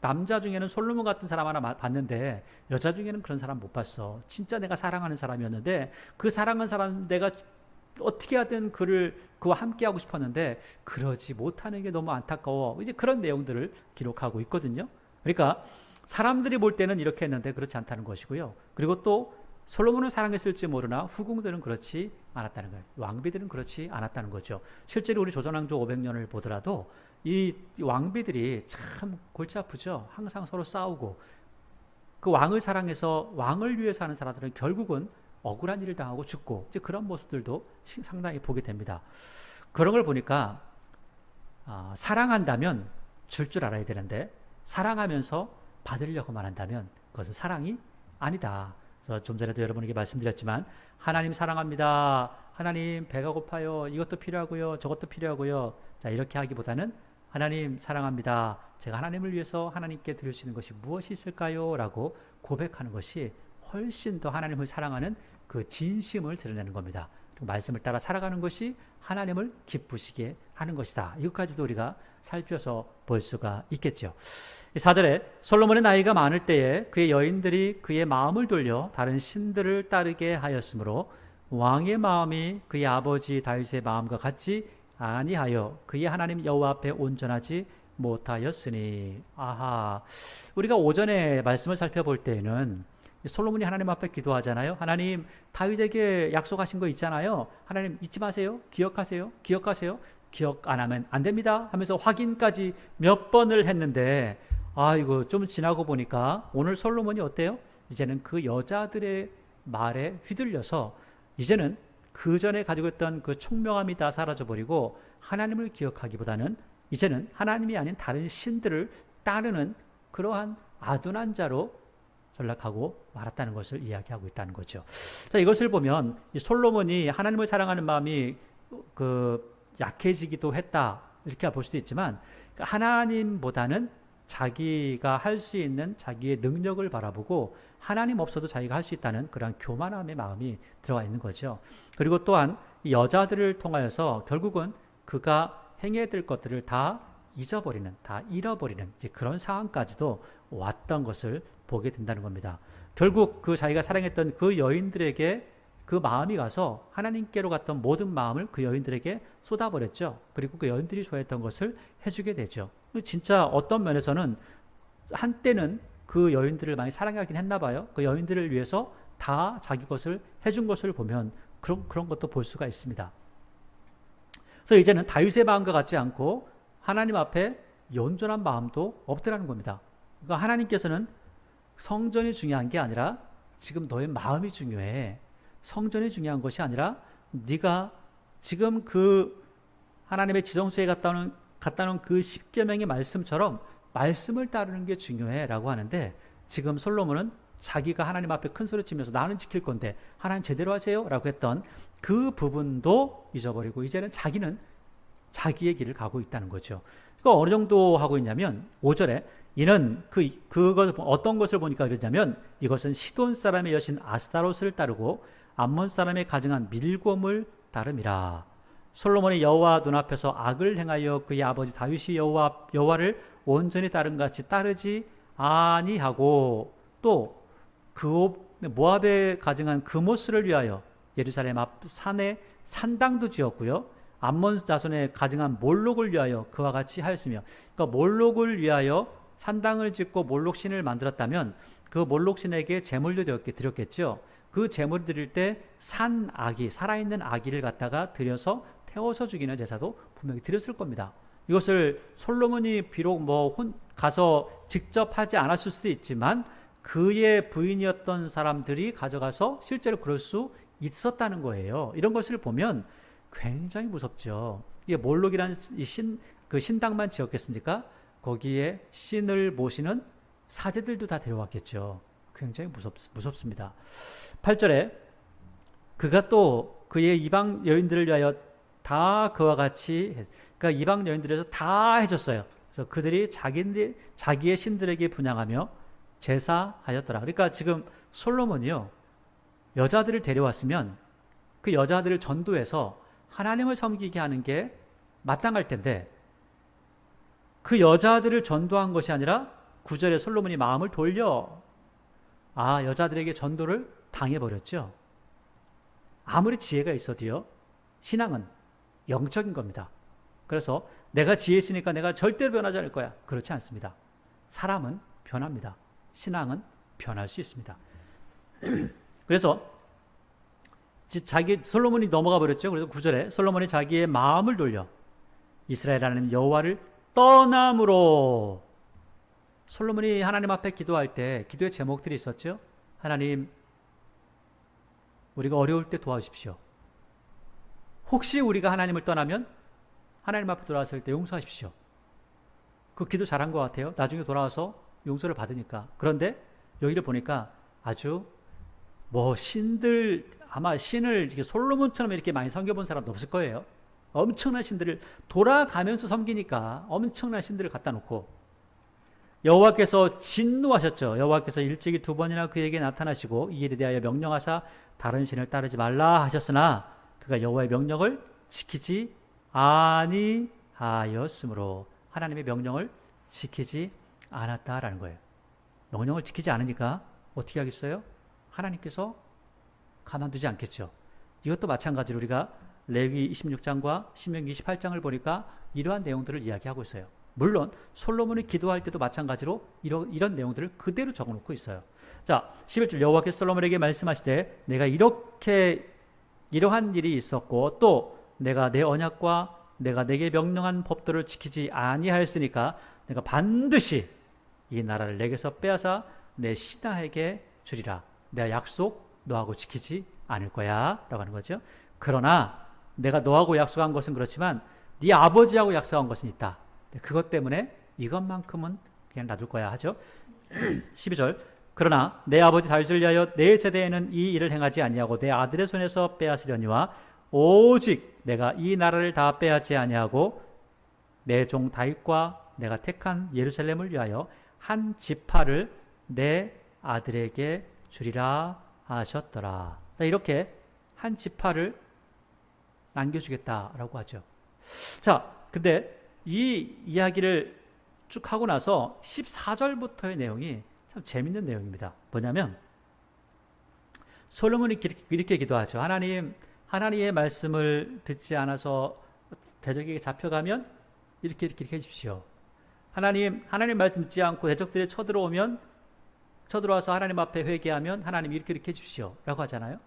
S1: 남자 중에는 솔로몬 같은 사람 하나 봤는데 여자 중에는 그런 사람 못 봤어. 진짜 내가 사랑하는 사람이었는데 그 사랑하는 사람 내가 어떻게 하든 그와 함께 하고 싶었는데 그러지 못하는 게 너무 안타까워. 이제 그런 내용들을 기록하고 있거든요. 그러니까 사람들이 볼 때는 이렇게 했는데 그렇지 않다는 것이고요. 그리고 또 솔로몬을 사랑했을지 모르나 후궁들은 그렇지 않았다는 거예요. 왕비들은 그렇지 않았다는 거죠. 실제로 우리 조선왕조 500년을 보더라도 이 왕비들이 참 골치 아프죠. 항상 서로 싸우고 그 왕을 사랑해서 왕을 위해서 하는 사람들은 결국은 억울한 일을 당하고 죽고 이제 그런 모습들도 상당히 보게 됩니다. 그런 걸 보니까 사랑한다면 줄 알아야 되는데 사랑하면서 받으려고만 한다면 그것은 사랑이 아니다. 그래서 좀 전에도 여러분에게 말씀드렸지만 하나님 사랑합니다. 하나님 배가 고파요. 이것도 필요하고요. 저것도 필요하고요. 자, 이렇게 하기보다는 하나님 사랑합니다. 제가 하나님을 위해서 하나님께 드릴 수 있는 것이 무엇이 있을까요? 라고 고백하는 것이 훨씬 더 하나님을 사랑하는 그 진심을 드러내는 겁니다. 그리고 말씀을 따라 살아가는 것이 하나님을 기쁘시게 하는 것이다. 이것까지도 우리가 살펴서 볼 수가 있겠죠. 4절에 솔로몬의 나이가 많을 때에 그의 여인들이 그의 마음을 돌려 다른 신들을 따르게 하였으므로 왕의 마음이 그의 아버지 다윗의 마음과 같지 아니하여 그의 하나님 여호와 앞에 온전하지 못하였으니. 아하. 우리가 오전에 말씀을 살펴볼 때에는 솔로몬이 하나님 앞에 기도하잖아요. 하나님, 다윗에게 약속하신 거 있잖아요. 하나님 잊지 마세요. 기억하세요. 기억하세요. 기억 안 하면 안 됩니다 하면서 확인까지 몇 번을 했는데, 이거 좀 지나고 보니까 오늘 솔로몬이 어때요? 이제는 그 여자들의 말에 휘둘려서 이제는 그 전에 가지고 있던 그 총명함이 다 사라져버리고 하나님을 기억하기보다는 이제는 하나님이 아닌 다른 신들을 따르는 그러한 아둔한 자로 전락하고 말았다는 것을 이야기하고 있다는 거죠. 자, 이것을 보면 이 솔로몬이 하나님을 사랑하는 마음이 약해지기도 했다 이렇게 볼 수도 있지만, 하나님보다는 자기가 할 수 있는 자기의 능력을 바라보고 하나님 없어도 자기가 할 수 있다는 그런 교만함의 마음이 들어가 있는 거죠. 그리고 또한 이 여자들을 통하여서 결국은 그가 행해야 될 것들을 다 잊어버리는, 다 잃어버리는 그런 상황까지도 왔던 것을 보게 된다는 겁니다. 결국 그 자기가 사랑했던 그 여인들에게 그 마음이 가서 하나님께로 갔던 모든 마음을 그 여인들에게 쏟아버렸죠. 그리고 그 여인들이 좋아했던 것을 해주게 되죠. 진짜 어떤 면에서는 한때는 그 여인들을 많이 사랑하긴 했나 봐요. 그 여인들을 위해서 다 자기 것을 해준 것을 보면 그런 것도 볼 수가 있습니다. 그래서 이제는 다윗의 마음과 같지 않고 하나님 앞에 연전한 마음도 없더라는 겁니다. 그러니까 하나님께서는 성전이 중요한 게 아니라 지금 너의 마음이 중요해. 성전이 중요한 것이 아니라 네가 지금 그 하나님의 지성소에 갔다 오는 그 십계명의 말씀처럼 말씀을 따르는 게 중요해 라고 하는데, 지금 솔로몬은 자기가 하나님 앞에 큰 소리 치면서 나는 지킬 건데 하나님 제대로 하세요 라고 했던 그 부분도 잊어버리고 이제는 자기는 자기의 길을 가고 있다는 거죠. 그러니까 어느 정도 하고 있냐면 5절에 이는 그걸 어떤 것을 보니까 그러냐면, 이것은 시돈 사람의 여신 아스타롯을 따르고 암몬 사람의 가증한 밀곰을 따름이라. 솔로몬이 여호와 눈앞에서 악을 행하여 그의 아버지 다윗이 여호와를 온전히 따른 같이 따르지 아니하고, 또 그 모압에 가증한 그모스를 위하여 예루살렘 앞 산에 산당도 지었고요. 암몬 자손의 가증한 몰록을 위하여 그와 같이 하였으며, 그러니까 몰록을 위하여 산당을 짓고 몰록신을 만들었다면 그 몰록신에게 제물도 드렸겠죠. 그 제물을 드릴 때 산 아기, 살아있는 아기를 갖다가 들여서 태워서 죽이는 제사도 분명히 드렸을 겁니다. 이것을 솔로몬이 비록 가서 직접 하지 않았을 수도 있지만 그의 부인이었던 사람들이 가져가서 실제로 그럴 수 있었다는 거예요. 이런 것을 보면 굉장히 무섭죠. 이게 몰록이라는 그 신당만 지었겠습니까? 거기에 신을 모시는 사제들도 다 데려왔겠죠. 굉장히 무섭습니다. 8절에 그가 또 그의 이방 여인들을 위하여 다 그와 같이, 그러니까 이방 여인들에서 다 해줬어요. 그래서 그들이 자기의 신들에게 분향하며 제사하였더라. 그러니까 지금 솔로몬이요, 여자들을 데려왔으면 그 여자들을 전도해서 하나님을 섬기게 하는 게 마땅할 텐데, 그 여자들을 전도한 것이 아니라 9절에 솔로몬이 마음을 돌려 여자들에게 전도를 당해버렸죠. 아무리 지혜가 있어도요, 신앙은 영적인 겁니다. 그래서 내가 지혜 있으니까 내가 절대로 변하지 않을 거야. 그렇지 않습니다. 사람은 변합니다. 신앙은 변할 수 있습니다. 그래서 솔로몬이 넘어가 버렸죠. 그래서 9절에 솔로몬이 자기의 마음을 돌려 이스라엘 하나님 여호와를 떠남으로. 솔로몬이 하나님 앞에 기도할 때 기도의 제목들이 있었죠. 하나님, 우리가 어려울 때 도와주십시오. 혹시 우리가 하나님을 떠나면 하나님 앞에 돌아왔을 때 용서하십시오. 그 기도 잘한 것 같아요. 나중에 돌아와서 용서를 받으니까. 그런데 여기를 보니까 아주 아마 신을 솔로몬처럼 이렇게 많이 섬겨본 사람도 없을 거예요. 엄청난 신들을 돌아가면서 섬기니까 엄청난 신들을 갖다 놓고, 여호와께서 진노하셨죠. 여호와께서 일찍이 2번이나 그에게 나타나시고 이 일에 대하여 명령하사 다른 신을 따르지 말라 하셨으나 그가 여호와의 명령을 지키지 아니하였으므로. 하나님의 명령을 지키지 않았다라는 거예요. 명령을 지키지 않으니까 어떻게 하겠어요? 하나님께서 가만두지 않겠죠. 이것도 마찬가지로 우리가 레위 26장과 신명기 28장을 보니까 이러한 내용들을 이야기하고 있어요. 물론 솔로몬이 기도할 때도 마찬가지로 이런 내용들을 그대로 적어놓고 있어요. 자, 11절 여호와께서 솔로몬에게 말씀하시되 내가 이러한 일이 있었고 또 내가 내 언약과 내가 내게 명령한 법도를 지키지 아니하였으니까 내가 반드시 이 나라를 내게서 빼앗아 내 신하에게 주리라. 내가 약속 너하고 지키지 않을 거야 라고 하는 거죠. 그러나 내가 너하고 약속한 것은 그렇지만 네 아버지하고 약속한 것은 있다. 그것 때문에 이것만큼은 그냥 놔둘 거야 하죠. 12절 그러나 내 아버지 다윗을 위하여 내 세대에는 이 일을 행하지 아니하고 내 아들의 손에서 빼앗으려니와 오직 내가 이 나라를 다 빼앗지 아니하고 내 종 다윗과 내가 택한 예루살렘을 위하여 한 지파를 내 아들에게 주리라 하셨더라. 자, 이렇게 한 지파를 남겨주겠다라고 하죠. 자, 근데 이 이야기를 쭉 하고 나서 14절부터의 내용이 참 재밌는 내용입니다. 뭐냐면 솔로몬이 이렇게 기도하죠. 하나님의 말씀을 듣지 않아서 대적에게 잡혀가면 이렇게 해주십시오. 하나님 말씀 듣지 않고 대적들이 쳐들어와서 하나님 앞에 회개하면 하나님 이렇게 해주십시오 라고 하잖아요.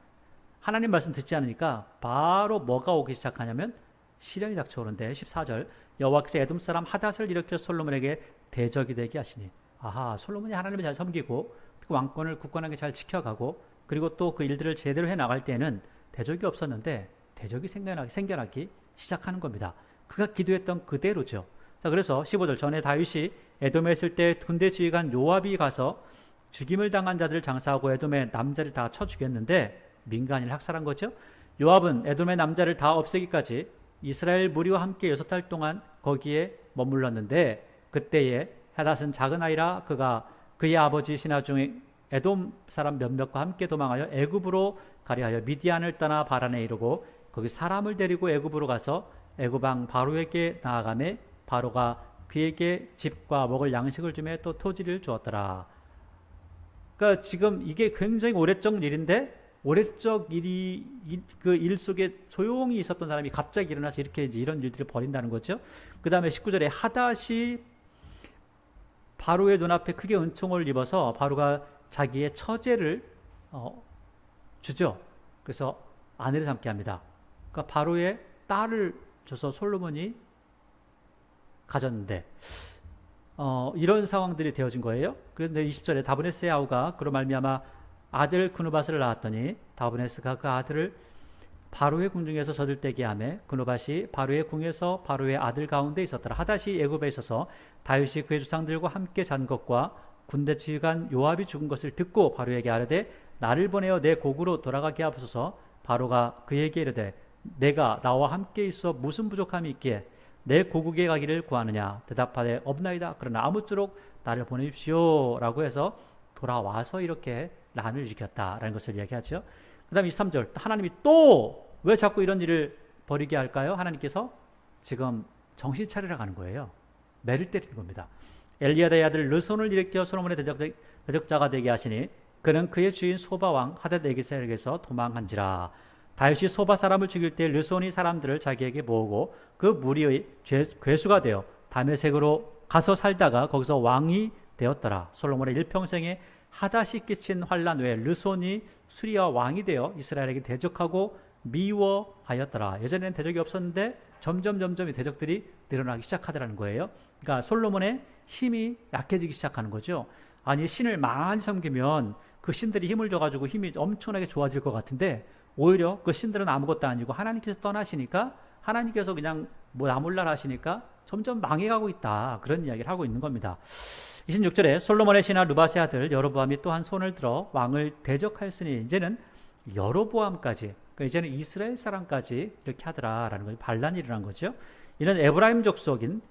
S1: 하나님 말씀 듣지 않으니까 바로 뭐가 오기 시작하냐면 시련이 닥쳐오는데 14절 여호와께서 에돔 사람 하닷을 일으켜 솔로몬에게 대적이 되게 하시니 솔로몬이 하나님을 잘 섬기고 왕권을 굳건하게 잘 지켜가고 그리고 또 그 일들을 제대로 해나갈 때는 대적이 없었는데 대적이 생겨나기 시작하는 겁니다. 그가 기도했던 그대로죠. 자, 그래서 15절 전에 다윗이 에돔에 있을 때 군대 지휘관 요압이 가서 죽임을 당한 자들을 장사하고 에돔의 남자를 다 쳐 죽였는데 민간인을 학살한 거죠. 요압은 에돔의 남자를 다 없애기까지 이스라엘 무리와 함께 6달 동안 거기에 머물렀는데 그때에 하닷은 작은 아이라 그가 그의 아버지 신하 중에 에돔 사람 몇몇과 함께 도망하여 애굽으로 가려하여 미디안을 떠나 바란에 이르고 거기 사람을 데리고 애굽으로 가서 애굽 왕 바로에게 나아가매 바로가 그에게 집과 먹을 양식을 주며 또 토지를 주었더라. 그러니까 지금 이게 굉장히 오래적 일인데 오래적 일이 그 일 속에 조용히 있었던 사람이 갑자기 일어나서 이렇게 이런 일들을 벌인다는 거죠. 그 다음에 19절에 하닷이 바로의 눈앞에 크게 은총을 입어서 바로가 자기의 처제를 주죠. 그래서 아내를 삼게 합니다. 그러니까 바로의 딸을 줘서 솔로몬이 가졌는데 이런 상황들이 되어진 거예요. 그런데 20절에 다브네스의 아우가 그로 말미암아 아들 그누밧을 낳았더니 다브네스가 그 아들을 바로의 궁중에서 저들되게 하매 그누밧이 바로의 궁에서 바로의 아들 가운데 있었더라. 하닷이 애굽에 있어서 다윗이 그의 조상들과 함께 잔 것과 군대 지휘관 요압이 죽은 것을 듣고 바로에게 아뢰되 나를 보내어 내 고국으로 돌아가게 하옵소서. 바로가 그에게 이르되 내가 나와 함께 있어 무슨 부족함이 있기에 내 고국에 가기를 구하느냐. 대답하되 없나이다. 그러나 아무쪼록 나를 보내십시오 라고 해서 돌아와서 이렇게 난을 일으켰다라는 것을 이야기하죠. 그 다음에 23절 하나님이 또 왜 자꾸 이런 일을 벌이게 할까요? 하나님께서 지금 정신 차리러 가는 거예요. 매를 때리는 겁니다. 엘리야다의 아들 르손을 일으켜 솔로몬의 대적자가 되게 하시니 그는 그의 주인 소바왕 하닷에게서 도망한지라. 다윗이 소바 사람을 죽일 때 르손이 사람들을 자기에게 모으고 그 무리의 괴수가 되어 다메섹으로 가서 살다가 거기서 왕이 되었더라. 솔로몬의 일평생에 하닷이 끼친 환난 외에 르손이 수리아 왕이 되어 이스라엘에게 대적하고 미워하였더라. 예전에는 대적이 없었는데 점점 이 대적들이 늘어나기 시작하더라는 거예요. 그러니까 솔로몬의 힘이 약해지기 시작하는 거죠. 아니 신을 많이 섬기면 그 신들이 힘을 줘가지고 힘이 엄청나게 좋아질 것 같은데 오히려 그 신들은 아무것도 아니고 하나님께서 떠나시니까 하나님께서 그냥 뭐 나몰라 하시니까 점점 망해가고 있다. 그런 이야기를 하고 있는 겁니다. 26절에 솔로몬의 신하 르밧의 아들 여로보암이 또한 손을 들어 왕을 대적하였으니 이제는 여로보암까지 그러니까 이제는 이스라엘 사람까지 이렇게 하더라라는 거죠. 반란이 일어난 거죠. 이는 에브라임 족속인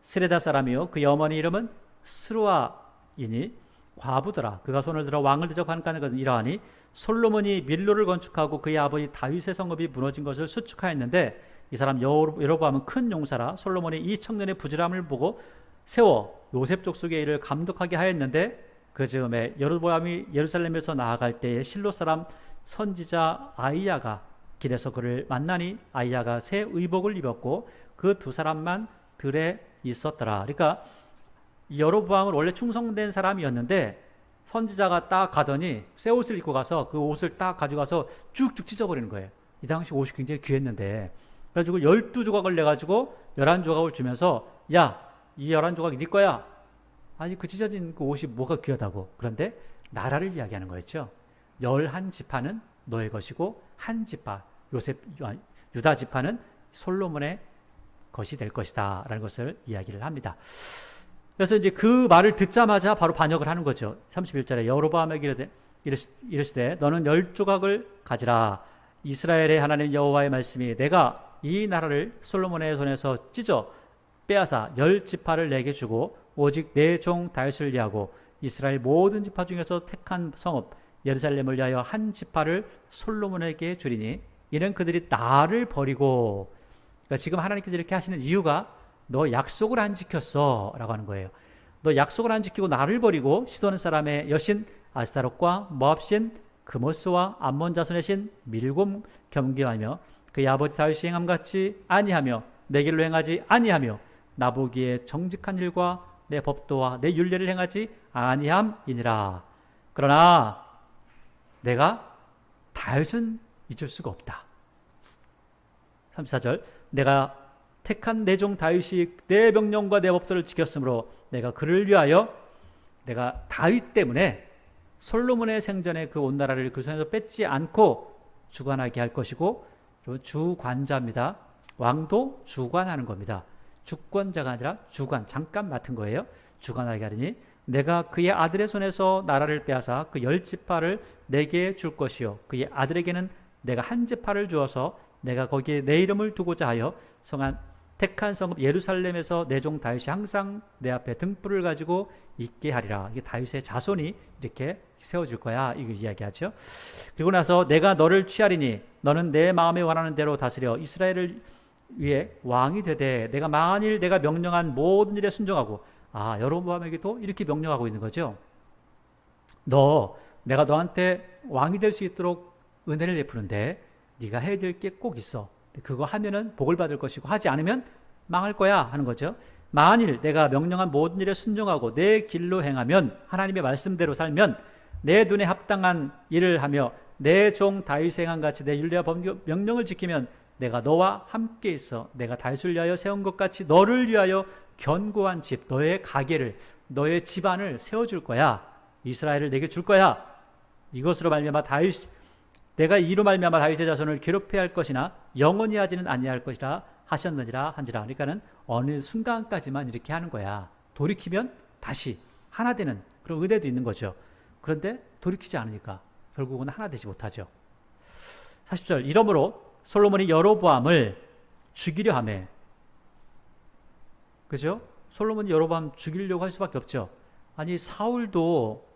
S1: 스레다 사람이요 그의 어머니 이름은 스루아이니 과부더라. 그가 손을 들어 왕을 대적하는 것은 이러하니 솔로몬이 밀로를 건축하고 그의 아버지 다윗의 성읍이 무너진 것을 수축하였는데 이 사람 여로보암은 큰 용사라. 솔로몬이 이 청년의 부지런함을 보고 세워 요셉 족속의 일을 감독하게 하였는데 그 즈음에 여로보암이 예루살렘에서 나아갈 때에 실로 사람 선지자 아이야가 길에서 그를 만나니 아히야가 새 의복을 입었고 그 두 사람만 들에 있었더라. 그러니까 여로보암은 원래 충성된 사람이었는데 선지자가 딱 가더니 새 옷을 입고 가서 그 옷을 딱 가져가서 쭉쭉 찢어버리는 거예요. 이 당시 옷이 굉장히 귀했는데, 그래가지고 12조각을 내가지고 11조각을 주면서 야, 이 11조각이 네 거야. 아니 그 찢어진 그 옷이 뭐가 귀하다고. 그런데 나라를 이야기하는 거였죠. 11지파는 너의 것이고 한 지파 유다 지파는 솔로몬의 것이 될 것이다 라는 것을 이야기를 합니다. 그래서 이제 그 말을 듣자마자 바로 반역을 하는 거죠. 31절에 여로보암에게 이르시되 너는 10조각을 가지라. 이스라엘의 하나님 여호와의 말씀이 내가 이 나라를 솔로몬의 손에서 찢어 빼앗아 10지파를 내게 주고 오직 내 종 다윗을 위하고 이스라엘 모든 지파 중에서 택한 성읍 예루살렘을 위하여 한 지파를 솔로몬에게 주리니 이는 그들이 나를 버리고, 그러니까 지금 하나님께서 이렇게 하시는 이유가 너 약속을 안 지켰어 라고 하는 거예요. 너 약속을 안 지키고 나를 버리고 시돈 사람의 여신 아스타롯과 모압신 그모스와 암몬 자손의 신 밀곰 겸기하며 그의 아버지 다윗이 행함같이 아니하며 내 길로 행하지 아니하며 나보기에 정직한 일과 내 법도와 내 율례를 행하지 아니함이니라. 그러나 내가 다윗은 잊을 수가 없다. 34절 내가 택한 내 종 다윗이 내 명령과 내 법도를 지켰으므로 내가 그를 위하여 내가 다윗 때문에 솔로몬의 생전에 그 온 나라를 그 손에서 뺏지 않고 주관하게 할 것이고, 주관자입니다. 왕도 주관하는 겁니다. 주권자가 아니라 주관, 잠깐 맡은 거예요. 주관하게 하리니 내가 그의 아들의 손에서 나라를 빼앗아 그 10지파를 내게 줄 것이요 그의 아들에게는 내가 한 지파를 주어서 내가 거기에 내 이름을 두고자 하여 택한 성읍 예루살렘에서 내 종 다윗이 항상 내 앞에 등불을 가지고 있게 하리라. 이게 다윗의 자손이 이렇게 세워질 거야. 이거 이야기하죠. 그리고 나서 내가 너를 취하리니 너는 내 마음에 원하는 대로 다스려 이스라엘을 위해 왕이 되되 내가 만일 내가 명령한 모든 일에 순종하고, 여로보암에게도 이렇게 명령하고 있는 거죠. 내가 너한테 왕이 될 수 있도록 은혜를 베푸는데 네가 해야 될 게 꼭 있어. 그거 하면은 복을 받을 것이고 하지 않으면 망할 거야 하는 거죠. 만일 내가 명령한 모든 일에 순종하고 내 길로 행하면, 하나님의 말씀대로 살면, 내 눈에 합당한 일을 하며 내 종 다윗의 행한 같이 내 율례와 명령을 지키면 내가 너와 함께 있어 내가 다윗을 위하여 세운 것 같이 너를 위하여 견고한 집, 너의 가계를, 너의 집안을 세워줄 거야. 이스라엘을 내게 줄 거야. 이것으로 말미암아 내가 이로 말미암아 다윗의 자손을 괴롭혀야 할 것이나 영원히 하지는 아니할 것이라 하셨느니라 한지라. 그러니까는 어느 순간까지만 이렇게 하는 거야. 돌이키면 다시 하나 되는 그런 은혜도 있는 거죠. 그런데 돌이키지 않으니까 결국은 하나 되지 못하죠. 40절 이러므로 솔로몬이 여로보암을 죽이려 하매, 그죠? 솔로몬이 여로보암 죽이려고 할 수밖에 없죠. 아니 사울도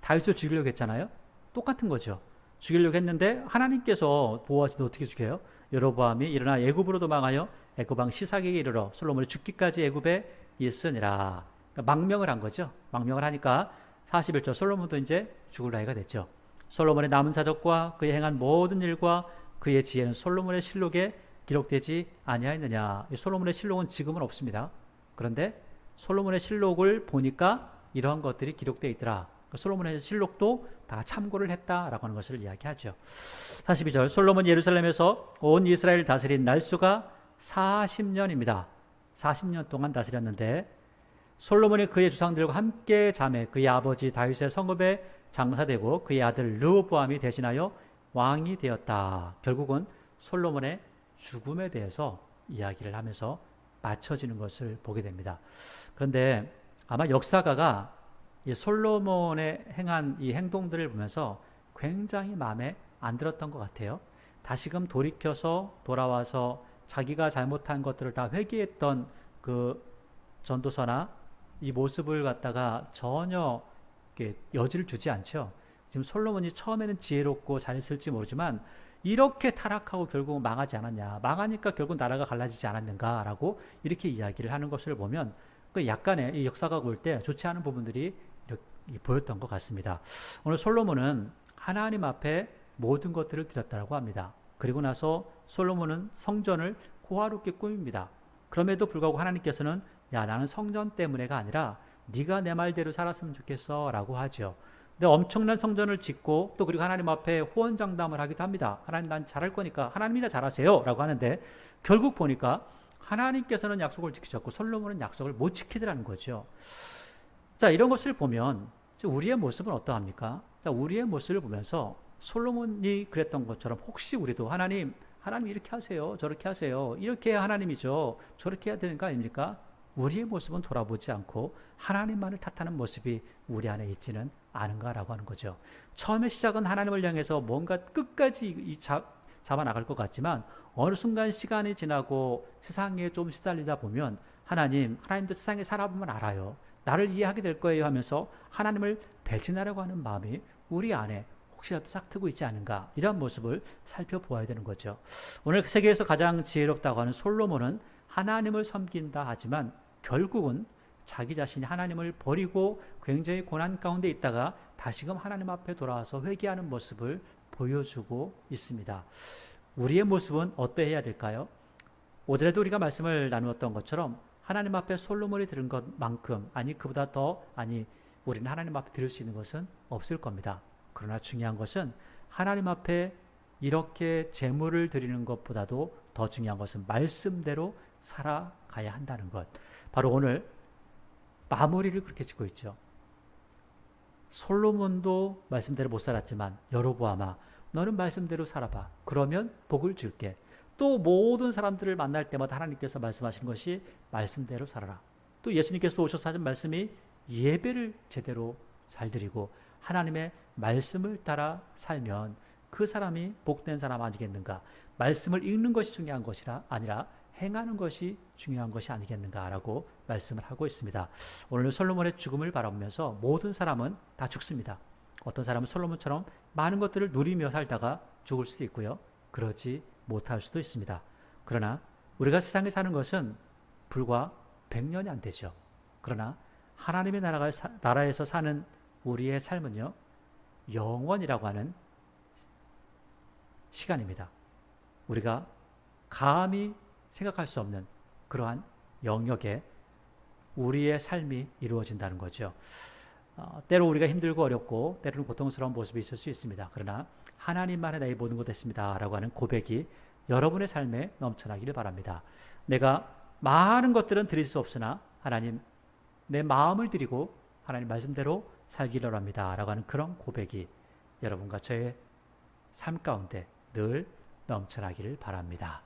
S1: 다윗을 죽이려고 했잖아요. 똑같은 거죠. 죽이려고 했는데 하나님께서 보호하시는데 어떻게 죽여요? 여로보암이 일어나 애굽으로 도망하여 애굽 왕 시삭에게 이르러 솔로몬이 죽기까지 애굽에 있으니라. 그러니까 망명을 한 거죠. 망명을 하니까 41절 솔로몬도 이제 죽을 나이가 됐죠. 솔로몬의 남은 사적과 그의 행한 모든 일과 그의 지혜는 솔로몬의 실록에 기록되지 아니하였느냐. 솔로몬의 실록은 지금은 없습니다. 그런데 솔로몬의 실록을 보니까 이러한 것들이 기록되어 있더라. 솔로몬의 실록도 다 참고를 했다라고 하는 것을 이야기하죠. 42절 솔로몬이 예루살렘에서 온 이스라엘을 다스린 날수가 40년입니다. 40년 동안 다스렸는데 솔로몬이 그의 주상들과 함께 자매 그의 아버지 다윗의 성읍에 장사되고 그의 아들 르호보암이 대신하여 왕이 되었다. 결국은 솔로몬의 죽음에 대해서 이야기를 하면서 맞춰지는 것을 보게 됩니다. 그런데 아마 역사가가 이 솔로몬의 행한 이 행동들을 보면서 굉장히 마음에 안 들었던 것 같아요. 다시금 돌이켜서 돌아와서 자기가 잘못한 것들을 다 회개했던 그 전도서나 이 모습을 갖다가 전혀 여지를 주지 않죠. 지금 솔로몬이 처음에는 지혜롭고 잘했을지 모르지만 이렇게 타락하고 결국 망하지 않았냐. 망하니까 결국 나라가 갈라지지 않았는가라고 이렇게 이야기를 하는 것을 보면 그 약간의 이 역사가 볼 때 좋지 않은 부분들이 이렇게 보였던 것 같습니다. 오늘 솔로몬은 하나님 앞에 모든 것들을 드렸다고 합니다. 그리고 나서 솔로몬은 성전을 호화롭게 꾸밉니다. 그럼에도 불구하고 하나님께서는 야, 나는 성전 때문에가 아니라 네가 내 말대로 살았으면 좋겠어 라고 하죠. 근데 엄청난 성전을 짓고 또 그리고 하나님 앞에 호언장담을 하기도 합니다. 하나님, 난 잘할 거니까 하나님이나 잘하세요 라고 하는데, 결국 보니까 하나님께서는 약속을 지키셨고 솔로몬은 약속을 못 지키더라는 거죠. 자, 이런 것을 보면 우리의 모습은 어떠합니까? 자, 우리의 모습을 보면서 솔로몬이 그랬던 것처럼 혹시 우리도 하나님 이렇게 하세요, 저렇게 하세요, 이렇게 해야 하나님이죠, 저렇게 해야 되는 거 아닙니까? 우리의 모습은 돌아보지 않고 하나님만을 탓하는 모습이 우리 안에 있지는 않은가라고 하는 거죠. 처음에 시작은 하나님을 향해서 뭔가 끝까지 잡아 나갈 것 같지만 어느 순간 시간이 지나고 세상에 좀 시달리다 보면 하나님도 세상에 살아보면 알아요, 나를 이해하게 될 거예요 하면서 하나님을 배신하려고 하는 마음이 우리 안에 혹시라도 싹트고 있지 않은가, 이런 모습을 살펴보아야 되는 거죠. 오늘 세계에서 가장 지혜롭다고 하는 솔로몬은 하나님을 섬긴다 하지만 결국은 자기 자신이 하나님을 버리고 굉장히 고난 가운데 있다가 다시금 하나님 앞에 돌아와서 회개하는 모습을 보여주고 있습니다. 우리의 모습은 어떠해야 될까요? 오전에도 우리가 말씀을 나누었던 것처럼 하나님 앞에 솔로몬이 들은 것만큼, 그보다 더, 우리는 하나님 앞에 들을 수 있는 것은 없을 겁니다. 그러나 중요한 것은 하나님 앞에 이렇게 제물을 드리는 것보다도 더 중요한 것은 말씀대로 살아가야 한다는 것. 바로 오늘 마무리를 그렇게 짓고 있죠. 솔로몬도 말씀대로 못 살았지만 여로보암아, 너는 말씀대로 살아봐. 그러면 복을 줄게. 또 모든 사람들을 만날 때마다 하나님께서 말씀하시는 것이 말씀대로 살아라. 또 예수님께서 오셔서 하신 말씀이 예배를 제대로 잘 드리고 하나님의 말씀을 따라 살면 그 사람이 복된 사람 아니겠는가. 말씀을 읽는 것이 중요한 것이라 아니라 행하는 것이 중요한 것이 아니겠는가라고 말씀을 하고 있습니다. 오늘 솔로몬의 죽음을 바라보면서 모든 사람은 다 죽습니다. 어떤 사람은 솔로몬처럼 많은 것들을 누리며 살다가 죽을 수도 있고요, 그러지 못할 수도 있습니다. 그러나 우리가 세상에 사는 것은 불과 100년이 안 되죠. 그러나 하나님의 나라에서 사는 우리의 삶은요, 영원이라고 하는 시간입니다. 우리가 감히 생각할 수 없는 그러한 영역에 우리의 삶이 이루어진다는 거죠. 때로 우리가 힘들고 어렵고 때로는 고통스러운 모습이 있을 수 있습니다. 그러나 하나님만의 나의 모든 것 됐습니다 라고 하는 고백이 여러분의 삶에 넘쳐나기를 바랍니다. 내가 많은 것들은 드릴 수 없으나 하나님, 내 마음을 드리고 하나님 말씀대로 살기를 합니다 라고 하는 그런 고백이 여러분과 저의 삶 가운데 늘 넘쳐나기를 바랍니다.